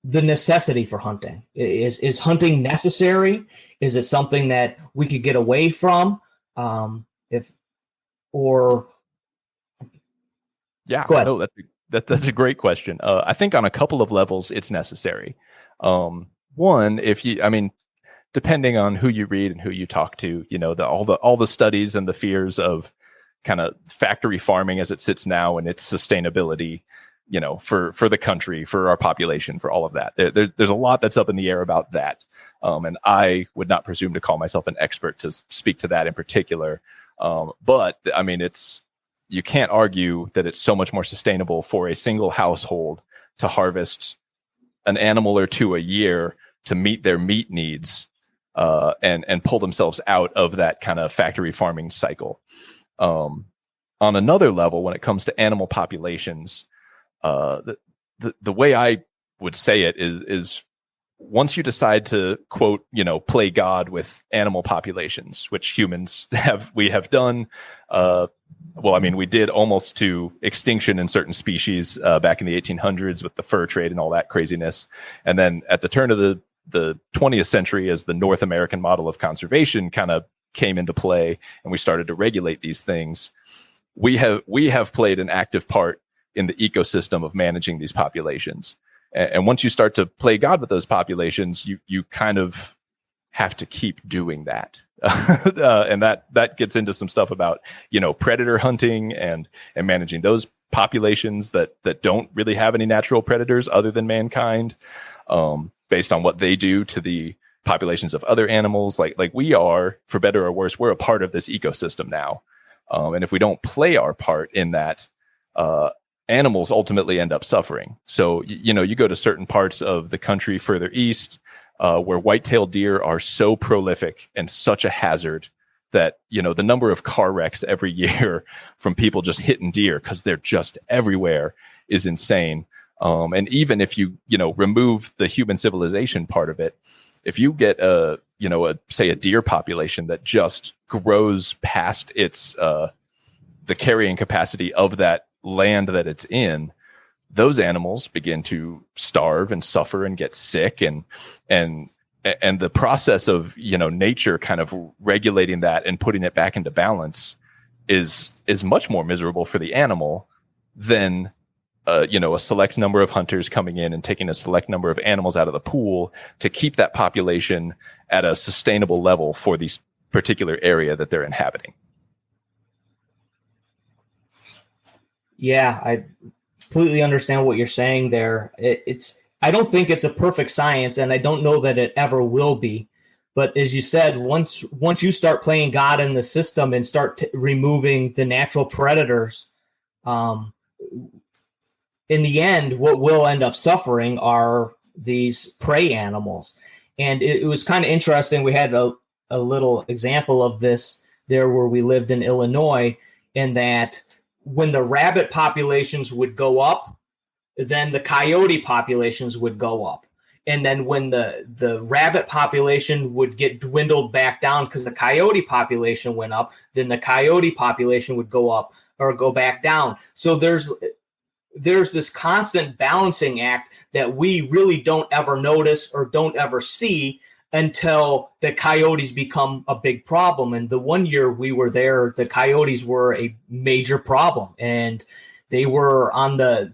the necessity for hunting. Is hunting necessary? Is it something that we could get away from? Yeah, go ahead. no, that's a great question. I think on a couple of levels, it's necessary. One, depending on who you read and who you talk to, all the studies and the fears of kind of factory farming as it sits now and its sustainability, for the country, for our population, for all of that. There's a lot that's up in the air about that. And I would not presume to call myself an expert to speak to that in particular. But I mean, you can't argue that it's so much more sustainable for a single household to harvest an animal or two a year to meet their meat needs, and pull themselves out of that kind of factory farming cycle. On another level, when it comes to animal populations, the way I would say it is once you decide to, quote, play God with animal populations, which humans have done. We did almost to extinction in certain species back in the 1800s with the fur trade and all that craziness. And then at the turn of the 20th century, as the North American model of conservation kind of came into play and we started to regulate these things, we have played an active part in the ecosystem of managing these populations. And once you start to play God with those populations, you kind of have to keep doing that. And that gets into some stuff about, predator hunting and managing those populations that don't really have any natural predators other than mankind, based on what they do to the populations of other animals. Like we are, for better or worse, we're a part of this ecosystem now. And if we don't play our part in that, animals ultimately end up suffering. So, you go to certain parts of the country further east, where white-tailed deer are so prolific and such a hazard that, the number of car wrecks every year from people just hitting deer because they're just everywhere is insane. And even if you, remove the human civilization part of it, if you get a deer population that just grows past its, the carrying capacity of that land that it's in, those animals begin to starve and suffer and get sick, and the process of nature kind of regulating that and putting it back into balance is much more miserable for the animal than a select number of hunters coming in and taking a select number of animals out of the pool to keep that population at a sustainable level for this particular area that they're inhabiting. Yeah, I completely understand what you're saying there. I don't think it's a perfect science, and I don't know that it ever will be. But as you said, once you start playing God in the system and start removing the natural predators, in the end, what will end up suffering are these prey animals. And it was kind of interesting. We had a little example of this there where we lived in Illinois, in that when the rabbit populations would go up, then the coyote populations would go up. And then when the rabbit population would get dwindled back down because the coyote population went up, then the coyote population would go up or go back down. So there's this constant balancing act that we really don't ever notice or don't ever see until the coyotes become a big problem. And the one year we were there, the coyotes were a major problem, and they were on the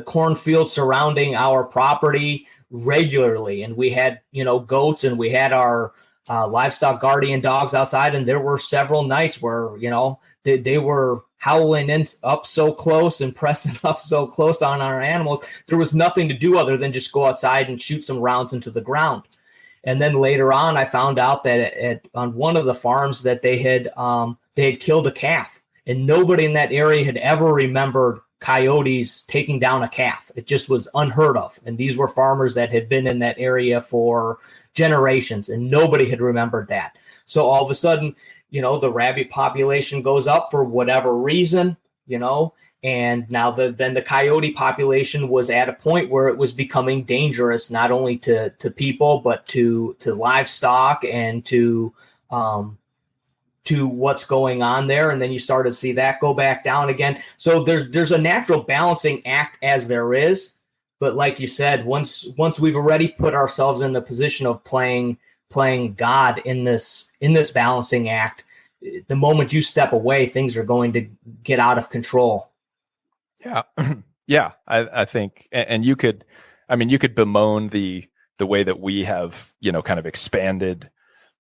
cornfield surrounding our property regularly. And we had, goats, and we had our livestock guardian dogs outside. And there were several nights where, they were howling up so close and pressing up so close on our animals. There was nothing to do other than just go outside and shoot some rounds into the ground. And then later on, I found out that on one of the farms that they had killed a calf, and nobody in that area had ever remembered coyotes taking down a calf. It just was unheard of. And these were farmers that had been in that area for generations, and nobody had remembered that. So all of a sudden, the rabbit population goes up for whatever reason, and now then the coyote population was at a point where it was becoming dangerous, not only to people, but to livestock and to what's going on there. And then you start to see that go back down again. So there's a natural balancing act as there is. But like you said, once we've already put ourselves in the position of playing God in this balancing act, the moment you step away, things are going to get out of control. Yeah. Yeah. I think, and you could bemoan the way that we have, kind of expanded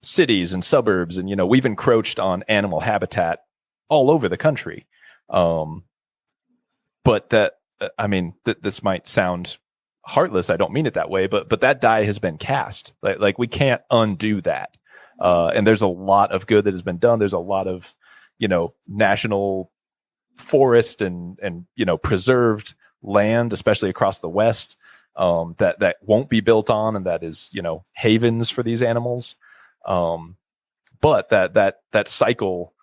cities and suburbs, and we've encroached on animal habitat all over the country. But this might sound heartless. I don't mean it that way, but that die has been cast. Like we can't undo that. And there's a lot of good that has been done. There's a lot of national forest and preserved land, especially across the West, that won't be built on, and that is havens for these animals. But that cycle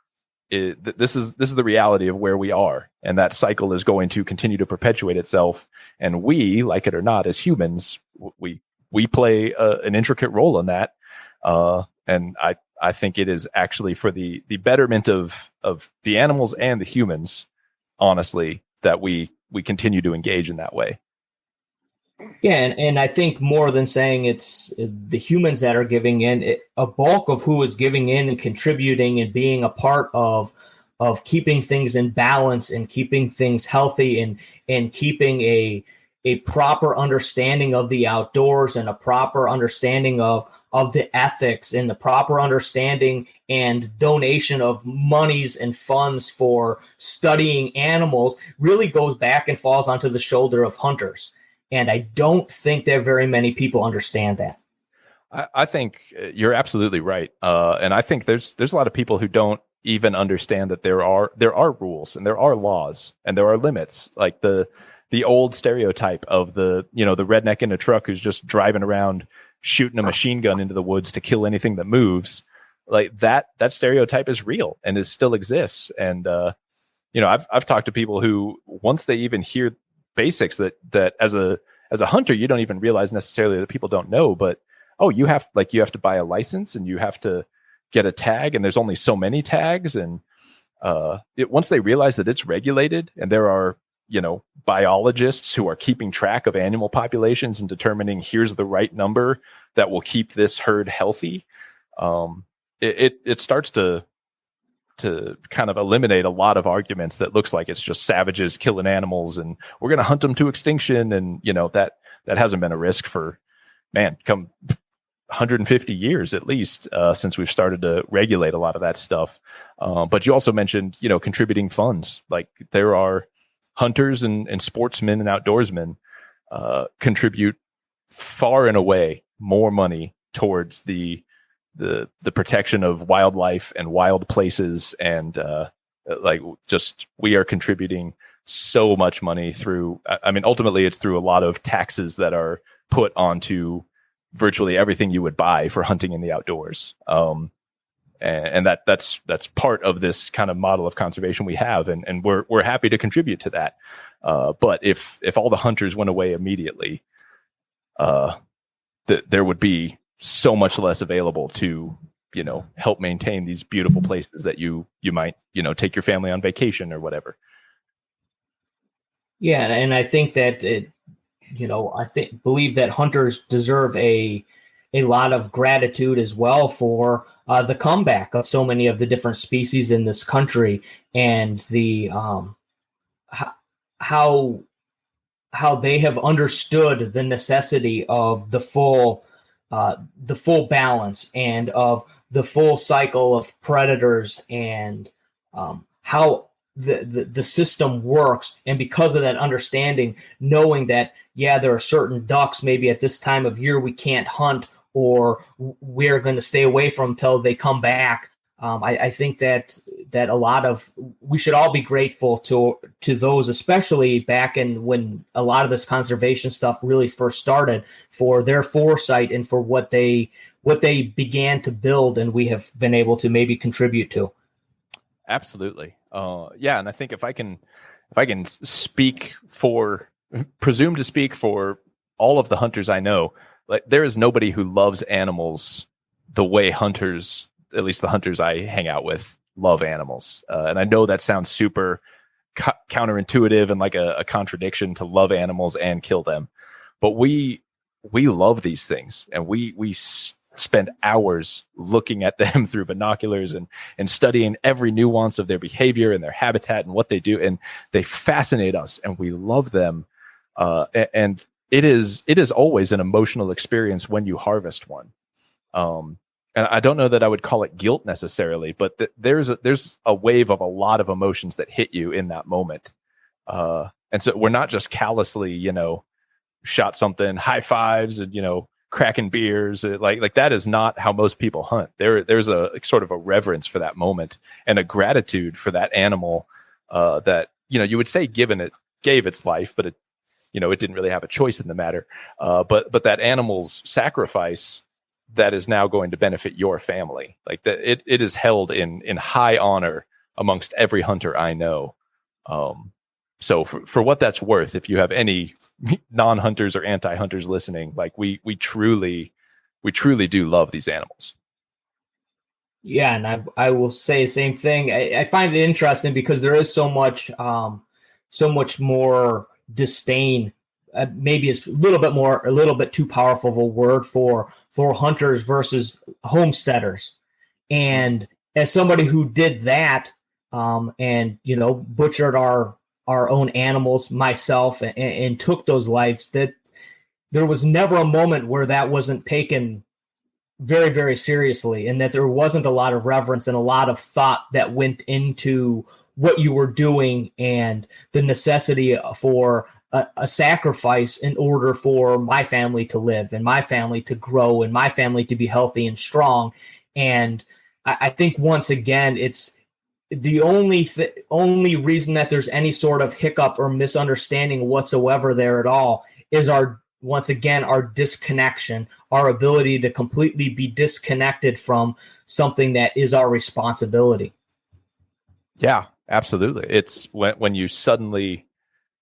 this is the reality of where we are, and that cycle is going to continue to perpetuate itself. And we, like it or not, as humans, we play an intricate role in that. And I think it is actually for the betterment of the animals and the humans, honestly, that we continue to engage in that way. Yeah, and I think more than saying it's the humans that are giving in, a bulk of who is giving in and contributing and being a part of keeping things in balance and keeping things healthy and keeping a proper understanding of the outdoors and a proper understanding of the ethics and the proper understanding and donation of monies and funds for studying animals really goes back and falls onto the shoulder of hunters. And I don't think that very many people understand that. I think you're absolutely right. And I think there's a lot of people who don't even understand that there are rules and there are laws and there are limits. Like the old stereotype of the redneck in a truck who's just driving around shooting a machine gun into the woods to kill anything that moves. Like that stereotype is real and it still exists. And I've talked to people who, once they even hear basics that as a hunter, you don't even realize necessarily that people don't know, but you have to buy a license and you have to get a tag, and there's only so many tags. And once they realize that it's regulated and there are biologists who are keeping track of animal populations and determining here's the right number that will keep this herd healthy, it starts to kind of eliminate a lot of arguments that looks like it's just savages killing animals and we're going to hunt them to extinction. And, that hasn't been a risk for, come 150 years at least, since we've started to regulate a lot of that stuff. But you also mentioned, contributing funds. Like there are hunters and sportsmen and outdoorsmen contribute far and away more money towards the protection of wildlife and wild places. And we are contributing so much money through, ultimately it's through a lot of taxes that are put onto virtually everything you would buy for hunting in the outdoors. And that's part of this kind of model of conservation we have. And we're happy to contribute to that. But if all the hunters went away immediately, there would be so much less available to, help maintain these beautiful places that you might, take your family on vacation or whatever. Yeah. And I think that believe that hunters deserve a lot of gratitude as well for the comeback of so many of the different species in this country, and the how they have understood the necessity of the full balance and of the full cycle of predators, and how the system works. And because of that understanding, knowing that, there are certain ducks maybe at this time of year we can't hunt, or we're going to stay away from until they come back. I think that we should all be grateful to those, especially back in when a lot of this conservation stuff really first started, for their foresight and for what they began to build, and we have been able to maybe contribute to. Absolutely. Yeah. And I think if I can presume to speak for all of the hunters I know, like there is nobody who loves animals the way hunters, at least the hunters I hang out with, love animals. And I know that sounds super counterintuitive and like a contradiction to love animals and kill them, but we love these things, and we spend hours looking at them through binoculars and studying every nuance of their behavior and their habitat and what they do. And they fascinate us, and we love them. And it is always an emotional experience when you harvest one. And I don't know that I would call it guilt necessarily, but there's a wave of a lot of emotions that hit you in that moment. And so we're not just callously, shot something, high fives and, cracking beers. Like that is not how most people hunt. There's a sort of a reverence for that moment and a gratitude for that animal that, you would say gave its life, but it didn't really have a choice in the matter. But that animal's sacrifice that is now going to benefit your family. Like that, it is held in high honor amongst every hunter I know. So for what that's worth, if you have any non-hunters or anti-hunters listening, like we truly do love these animals. Yeah, and I will say the same thing. I find it interesting because there is so much more disdain. Maybe it's a little bit too powerful of a word for hunters versus homesteaders. And as somebody who did that, and butchered our own animals myself and took those lives, that there was never a moment where that wasn't taken very, very seriously, and that there wasn't a lot of reverence and a lot of thought that went into what you were doing and the necessity for a sacrifice in order for my family to live and my family to grow and my family to be healthy and strong. And I think once again, it's the only reason that there's any sort of hiccup or misunderstanding whatsoever there at all is our disconnection, our ability to completely be disconnected from something that is our responsibility. Yeah, absolutely. It's when you suddenly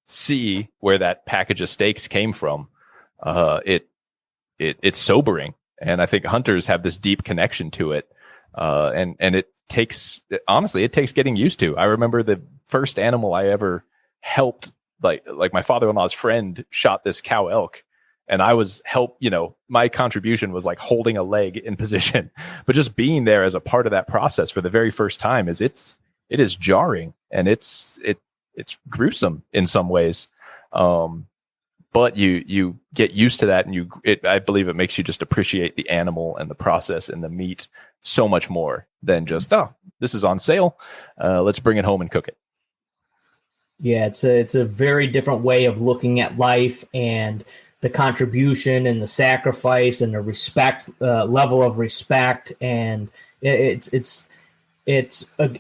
see where that package of steaks came from, it's sobering. And I think hunters have this deep connection to it. And it takes getting used to. I remember the first animal I ever helped, like my father-in-law's friend shot this cow elk, and I was my contribution was like holding a leg in position, but just being there as a part of that process for the very first time it is jarring, and it's gruesome in some ways. But you get used to that, and I believe it makes you just appreciate the animal and the process and the meat so much more than just, this is on sale. Let's bring it home and cook it. Yeah, it's a very different way of looking at life and the contribution and the sacrifice and the respect, level of respect. And it's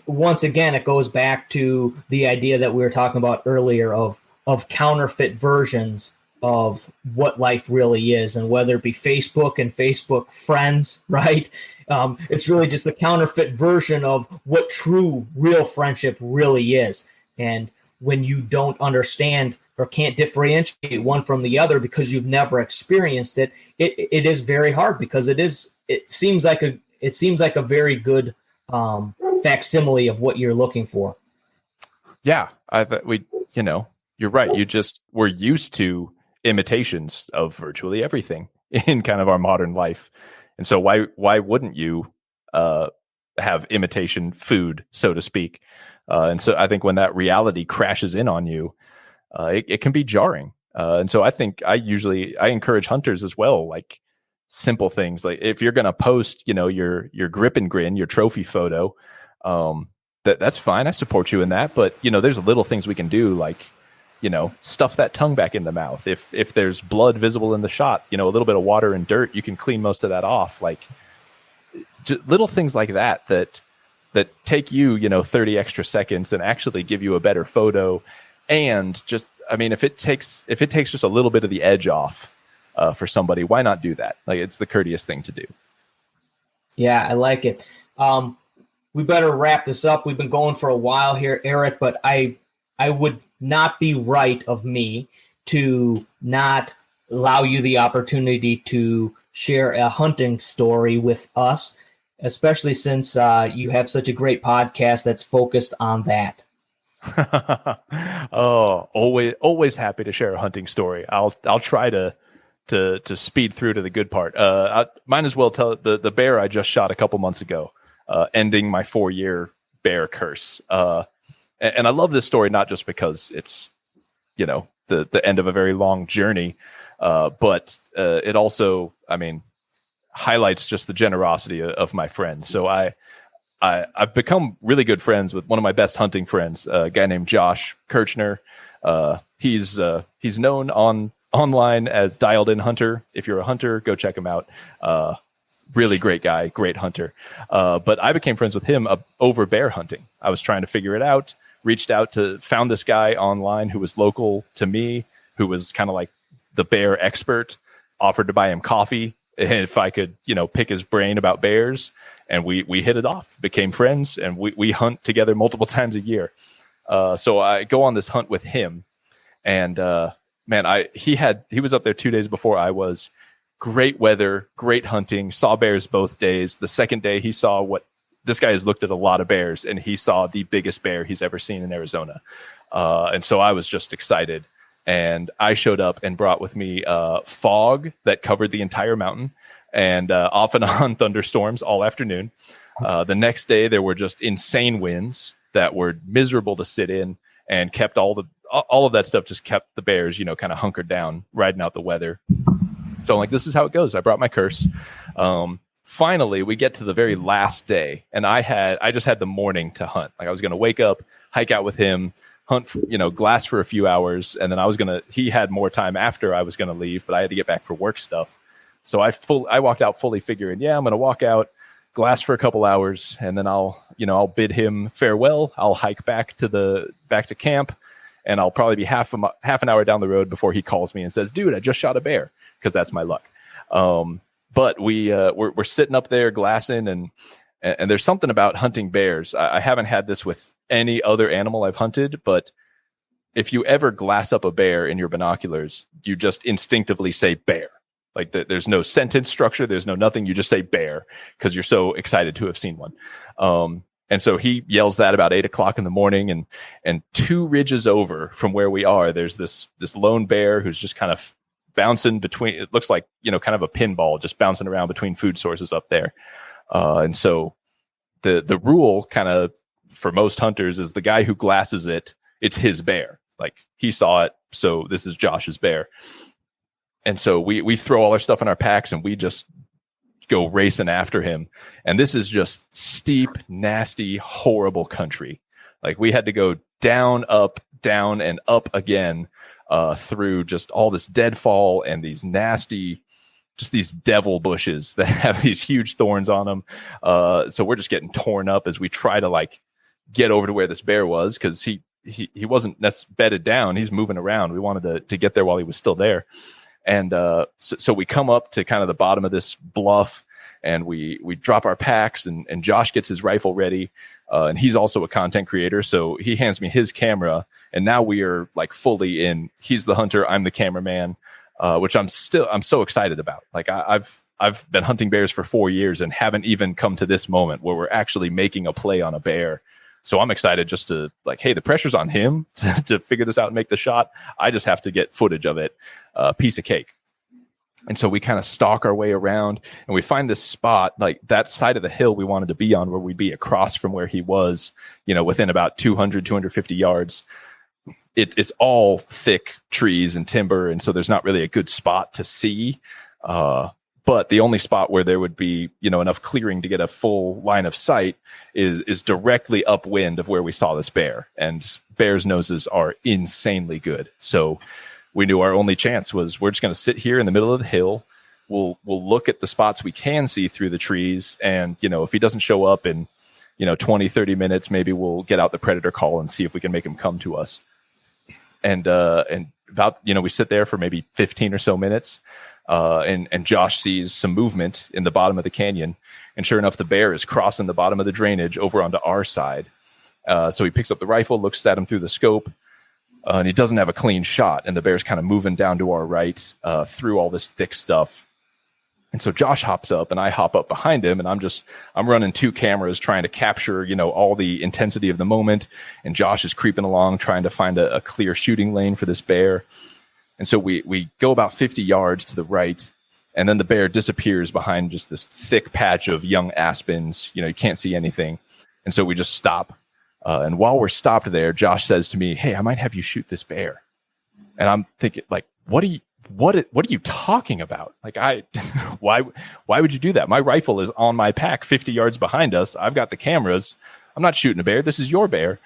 once again, it goes back to the idea that we were talking about earlier of counterfeit versions of what life really is, and whether it be Facebook and Facebook friends, right? It's really just the counterfeit version of what true, real friendship really is. And when you don't understand or can't differentiate one from the other because you've never experienced it, it is very hard, because it seems like a very good facsimile of what you're looking for. Yeah, you're right. We're used to imitations of virtually everything in kind of our modern life. And so why wouldn't you have imitation food, so to speak? And so I think when that reality crashes in on you, it can be jarring. And so I think I encourage hunters as well, like simple things. Like if you're going to post, your grip and grin, your trophy photo, that's fine. I support you in that. But, there's little things we can do, like, stuff that tongue back in the mouth. If there's blood visible in the shot, a little bit of water and dirt, you can clean most of that off. Like little things like that that take you, 30 extra seconds and actually give you a better photo. And just, I mean, if it takes just a little bit of the edge off for somebody, why not do that? Like, it's the courteous thing to do. Yeah, I like it. We better wrap this up. We've been going for a while here, Eric, but I would not be right of me to not allow you the opportunity to share a hunting story with us, especially since you have such a great podcast that's focused on that. Oh, always happy to share a hunting story. I'll try to speed through to the good part. I might as well tell the bear I just shot a couple months ago, ending my 4-year bear curse. And I love this story, not just because it's, the end of a very long journey, but it also, I mean, highlights just the generosity of my friends. So I've become really good friends with one of my best hunting friends, a guy named Josh Kirchner. He's known online as Dialed In Hunter. If you're a hunter, go check him out. Really great guy, great hunter. But I became friends with him over bear hunting. I was trying to figure it out, found this guy online who was local to me, who was kind of like the bear expert, offered to buy him coffee if I could, pick his brain about bears. And we hit it off, became friends, and we hunt together multiple times a year. So I go on this hunt with him, and man, he was up there 2 days before I was. Great weather, great hunting, saw bears both days. The second day he saw what this guy has looked at a lot of bears, and he saw the biggest bear he's ever seen in Arizona. And so I was just excited. And I showed up and brought with me fog that covered the entire mountain, and off and on thunderstorms all afternoon. The next day there were just insane winds that were miserable to sit in, and kept all of that stuff, just kept the bears, kind of hunkered down, riding out the weather. So I'm like, this is how it goes. I brought my curse. Finally, we get to the very last day, and I just had the morning to hunt. Like, I was going to wake up, hike out with him, hunt, glass for a few hours, and then he had more time after I was going to leave, but I had to get back for work stuff. So I walked out fully figuring, I'm going to walk out, glass for a couple hours, and then I'll bid him farewell. I'll hike back to camp, and I'll probably be half an hour down the road before he calls me and says, dude, I just shot a bear, because that's my luck. But we're sitting up there glassing, and there's something about hunting bears. I haven't had this with any other animal I've hunted, but if you ever glass up a bear in your binoculars, you just instinctively say bear. Like, there's no sentence structure, there's no nothing. You just say bear because you're so excited to have seen one. And so he yells that about 8:00 in the morning, and 2 ridges over from where we are, there's this lone bear who's just kind of bouncing between. It looks like, kind of a pinball, just bouncing around between food sources up there. And so the rule kind of for most hunters is the guy who glasses it's his bear. Like, he saw it, so this is Josh's bear. And so we throw all our stuff in our packs, and we just go racing after him. And this is just steep, nasty, horrible country. Like, we had to go down, and up again through just all this deadfall and these nasty, just these devil bushes that have these huge thorns on them. So we're just getting torn up as we try to get over to where this bear was, because he wasn't bedded down. He's moving around. We wanted to get there while he was still there. And so we come up to kind of the bottom of this bluff, and we drop our packs, and Josh gets his rifle ready. And he's also a content creator, so he hands me his camera, and now we are fully in. He's the hunter, I'm the cameraman, which I'm so excited about. Like, I've been hunting bears for 4 years and haven't even come to this moment where we're actually making a play on a bear. So I'm excited just to hey, the pressure's on him to figure this out and make the shot. I just have to get footage of it, piece of cake. And so we kind of stalk our way around, and we find this spot, like that side of the hill we wanted to be on, where we'd be across from where he was, within about 250 yards. It's all thick trees and timber, and so there's not really a good spot to see. But the only spot where there would be, enough clearing to get a full line of sight is directly upwind of where we saw this bear. And bears' noses are insanely good. So we knew our only chance was, we're just going to sit here in the middle of the hill. We'll look at the spots we can see through the trees. And, if he doesn't show up in 20, 30 minutes, maybe we'll get out the predator call and see if we can make him come to us. And about, we sit there for maybe 15 or so minutes. And Josh sees some movement in the bottom of the canyon. And sure enough, the bear is crossing the bottom of the drainage over onto our side. So he picks up the rifle, looks at him through the scope, and he doesn't have a clean shot. And the bear's kind of moving down to our right through all this thick stuff. And so Josh hops up and I hop up behind him, and I'm running 2 cameras trying to capture, all the intensity of the moment. And Josh is creeping along trying to find a clear shooting lane for this bear. And so we go about 50 yards to the right, and then the bear disappears behind just this thick patch of young aspens. You can't see anything. And so we just stop. And while we're stopped there, Josh says to me, "Hey, I might have you shoot this bear." And I'm thinking, like, what are you talking about? Like, why would you do that? My rifle is on my pack 50 yards behind us. I've got the cameras. I'm not shooting a bear. This is your bear.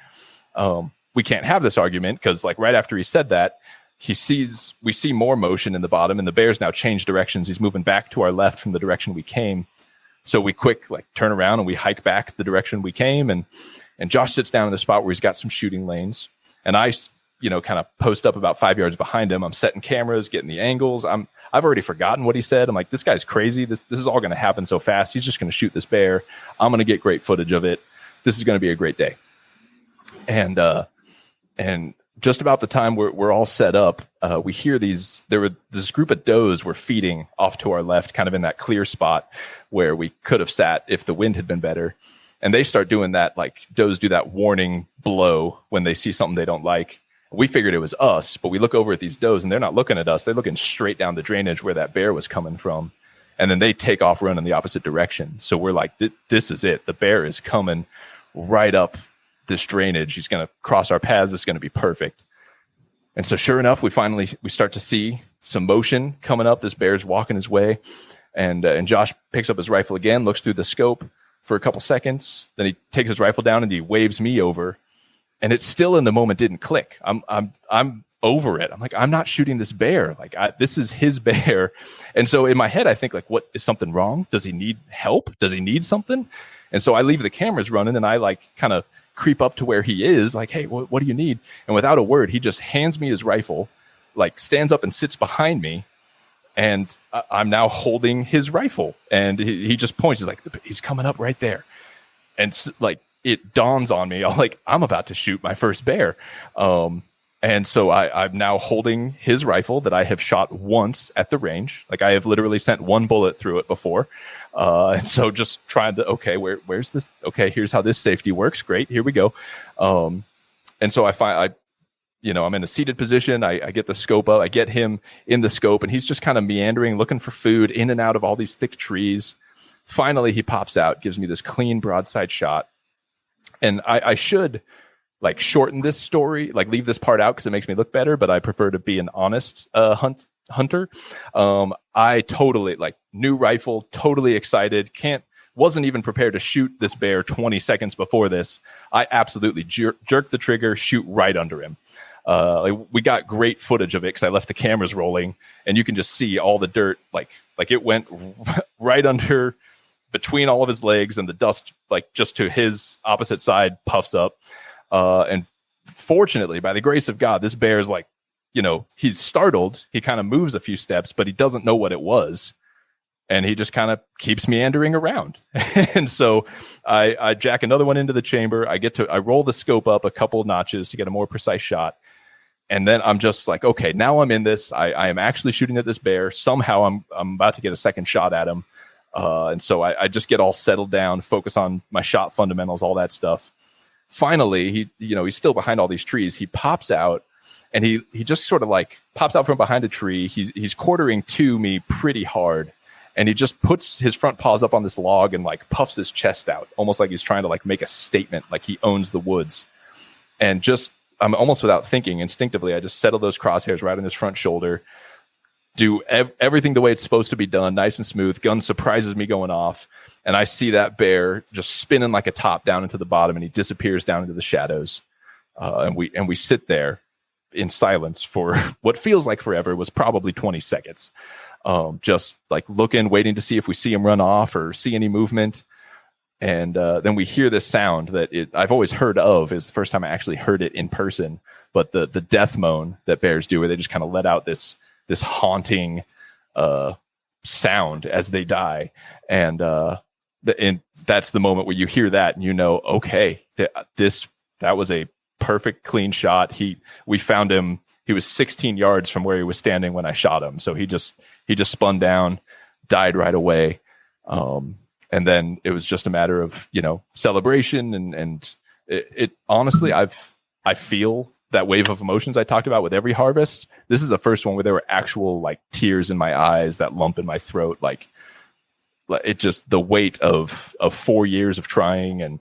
We can't have this argument because, like, right after he said that, we see more motion in the bottom, and the bear's now changed directions. He's moving back to our left from the direction we came. So we turn around and we hike back the direction we came, and Josh sits down in the spot where he's got some shooting lanes, and I kind of post up about 5 yards behind him. I'm setting cameras, getting the angles. I've already forgotten what he said. I'm like, this guy's crazy. This is all going to happen so fast. He's just going to shoot this bear. I'm going to get great footage of it. This is going to be a great day. And just about the time we're all set up, we hear this group of does were feeding off to our left, kind of in that clear spot where we could have sat if the wind had been better. And they start doing that, like does do that warning blow when they see something they don't like. We figured it was us, but we look over at these does and they're not looking at us. They're looking straight down the drainage where that bear was coming from. And then they take off running the opposite direction. So we're like, this is it. The bear is coming right up this drainage. He's going to cross our paths. It's going to be perfect. And so sure enough, we start to see some motion coming up. This bear's walking his way. And Josh picks up his rifle again, looks through the scope for a couple seconds. Then he takes his rifle down and he waves me over. And it still in the moment didn't click. I'm over it. I'm like, I'm not shooting this bear. Like, this is his bear. And so in my head, I think, like, what, is something wrong? Does he need help? Does he need something? And so I leave the cameras running and I kind of creep up to where he is, like, hey, what do you need? And without a word, he just hands me his rifle, stands up and sits behind me. And I'm now holding his rifle. And he just points. He's like, he's coming up right there. And it dawns on me, I'm about to shoot my first bear. And so I'm now holding his rifle that I have shot once at the range. Like, I have literally sent one bullet through it before. And so just trying to, okay, where's this? Okay, here's how this safety works. Great, here we go. And so I'm in a seated position. I get the scope up. I get him in the scope, and he's just kind of meandering, looking for food in and out of all these thick trees. Finally, he pops out, gives me this clean broadside shot. And I should shorten this story, leave this part out because it makes me look better, but I prefer to be an honest hunter. I totally new rifle, totally excited. Wasn't even prepared to shoot this bear 20 seconds before this. I absolutely jerked the trigger, shoot right under him. We got great footage of it because I left the cameras rolling, and you can just see all the dirt, it went right under, between all of his legs, and the dust, just to his opposite side, puffs up. And fortunately, by the grace of God, this bear is he's startled. He kind of moves a few steps, but he doesn't know what it was. And he just kind of keeps meandering around. And so I jack another one into the chamber. I roll the scope up a couple notches to get a more precise shot. And then I'm just like, okay, now I'm in this. I am actually shooting at this bear. Somehow I'm about to get a second shot at him. And so I just get all settled down, focus on my shot fundamentals, all that stuff. Finally, he's still behind all these trees. He pops out, and he just sort of pops out from behind a tree. He's quartering to me pretty hard, and he just puts his front paws up on this log and puffs his chest out, almost like he's trying to make a statement, like he owns the woods. And I'm almost without thinking, instinctively, I just settle those crosshairs right on his front shoulder. Do everything the way it's supposed to be done, nice and smooth. Gun surprises me going off, and I see that bear just spinning like a top down into the bottom, and he disappears down into the shadows. And we sit there in silence for what feels like forever. It was probably 20 seconds, just looking, waiting to see if we see him run off or see any movement. And then we hear this sound that I've always heard of. Is the first time I actually heard it in person. But the death moan that bears do, where they just kind of let out this haunting sound as they die, and that's the moment where you hear that and you know, okay, that was a perfect clean shot. We found him. He was 16 yards from where he was standing when I shot him. So he just spun down, died right away. And then it was just a matter of, celebration. And it honestly, I feel that wave of emotions I talked about with every harvest. This is the first one where there were actual like tears in my eyes, that lump in my throat. Like it just, the weight of 4 years of trying and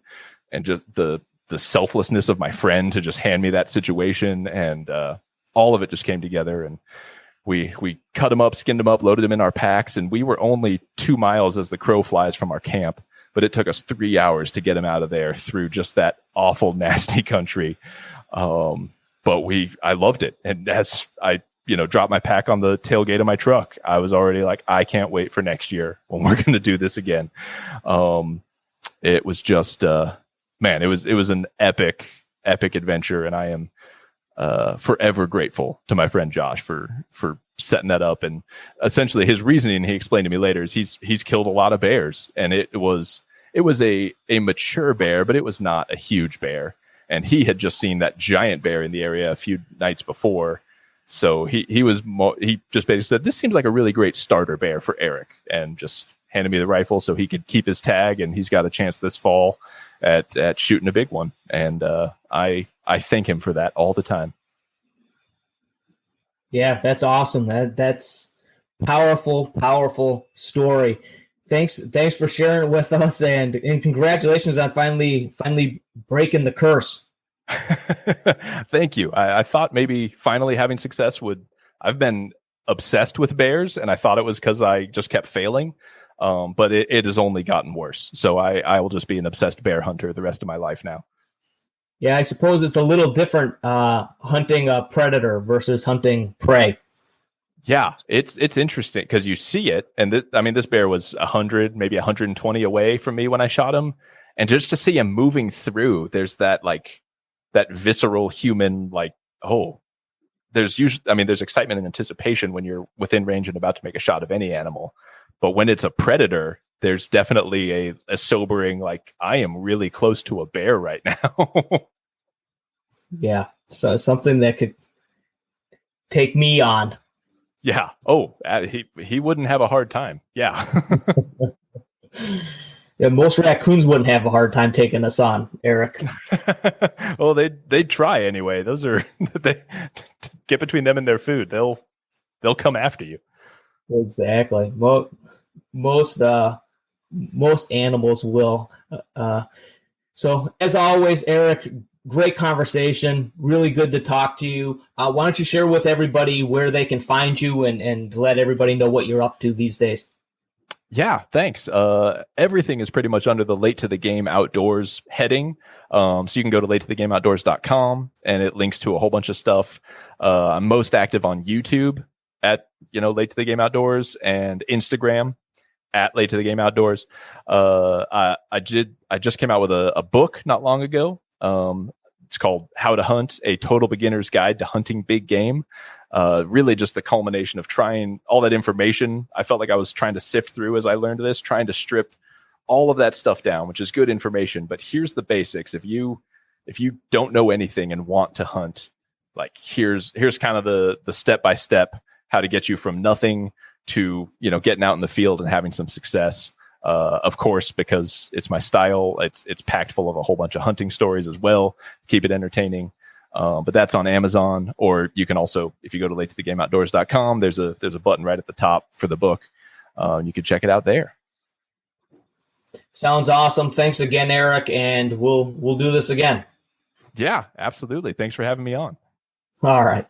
just the selflessness of my friend to just hand me that situation. And, all of it just came together, and we cut him up, skinned him up, loaded him in our packs. And we were only 2 miles as the crow flies from our camp, but it took us 3 hours to get him out of there through just that awful, nasty country. But I loved it. And as I, dropped my pack on the tailgate of my truck, I was already like, I can't wait for next year when we're going to do this again. It was just, man, it was an epic adventure. And I am forever grateful to my friend Josh for setting that up. And essentially his reasoning, he explained to me later, is he's killed a lot of bears, and it was a mature bear, but it was not a huge bear. And he had just seen that giant bear in the area a few nights before. So he just basically said, this seems like a really great starter bear for Eric, and just handed me the rifle so he could keep his tag. And he's got a chance this fall at shooting a big one. And I thank him for that all the time. Yeah, that's awesome. That's powerful story. Thanks for sharing it with us, and congratulations on finally breaking the curse. Thank you. I thought maybe finally having success I've been obsessed with bears, and I thought it was because I just kept failing. But it has only gotten worse. So I will just be an obsessed bear hunter the rest of my life now. Yeah, I suppose it's a little different hunting a predator versus hunting prey. Yeah, it's interesting because you see it. And this bear was 100, maybe 120 away from me when I shot him. And just to see him moving through, there's that visceral human, there's excitement and anticipation when you're within range and about to make a shot of any animal. But when it's a predator, there's definitely a sobering, I am really close to a bear right now. Yeah. So something that could take me on. Yeah. Oh, he wouldn't have a hard time. Yeah. Yeah. Most raccoons wouldn't have a hard time taking us on, Eric. Well, they'd try anyway. Those are, they get between them and their food. They'll come after you. Exactly. Most animals will. So as always, Eric, great conversation. Really good to talk to you. Why don't you share with everybody where they can find you and let everybody know what you're up to these days? Yeah, thanks. Everything is pretty much under the Late to the Game Outdoors heading. So you can go to latetothegameoutdoors.com, and it links to a whole bunch of stuff. I'm most active on YouTube at, Late to the Game Outdoors, and Instagram at Late to the Game Outdoors. I just came out with a book not long ago. It's called How to Hunt, a Total Beginner's Guide to Hunting Big Game. Really just the culmination of trying all that information. I felt like I was trying to sift through as I learned this, trying to strip all of that stuff down, which is good information. But here's the basics. If you don't know anything and want to hunt, here's kind of the step-by-step how to get you from nothing to, getting out in the field and having some success. Of course, because it's my style, it's packed full of a whole bunch of hunting stories as well. Keep it entertaining. But that's on Amazon, or you can also, if you go to latetothegameoutdoors.com, there's a button right at the top for the book. You can check it out there. Sounds awesome. Thanks again, Eric, and we'll do this again. Yeah, absolutely. Thanks for having me on. All right.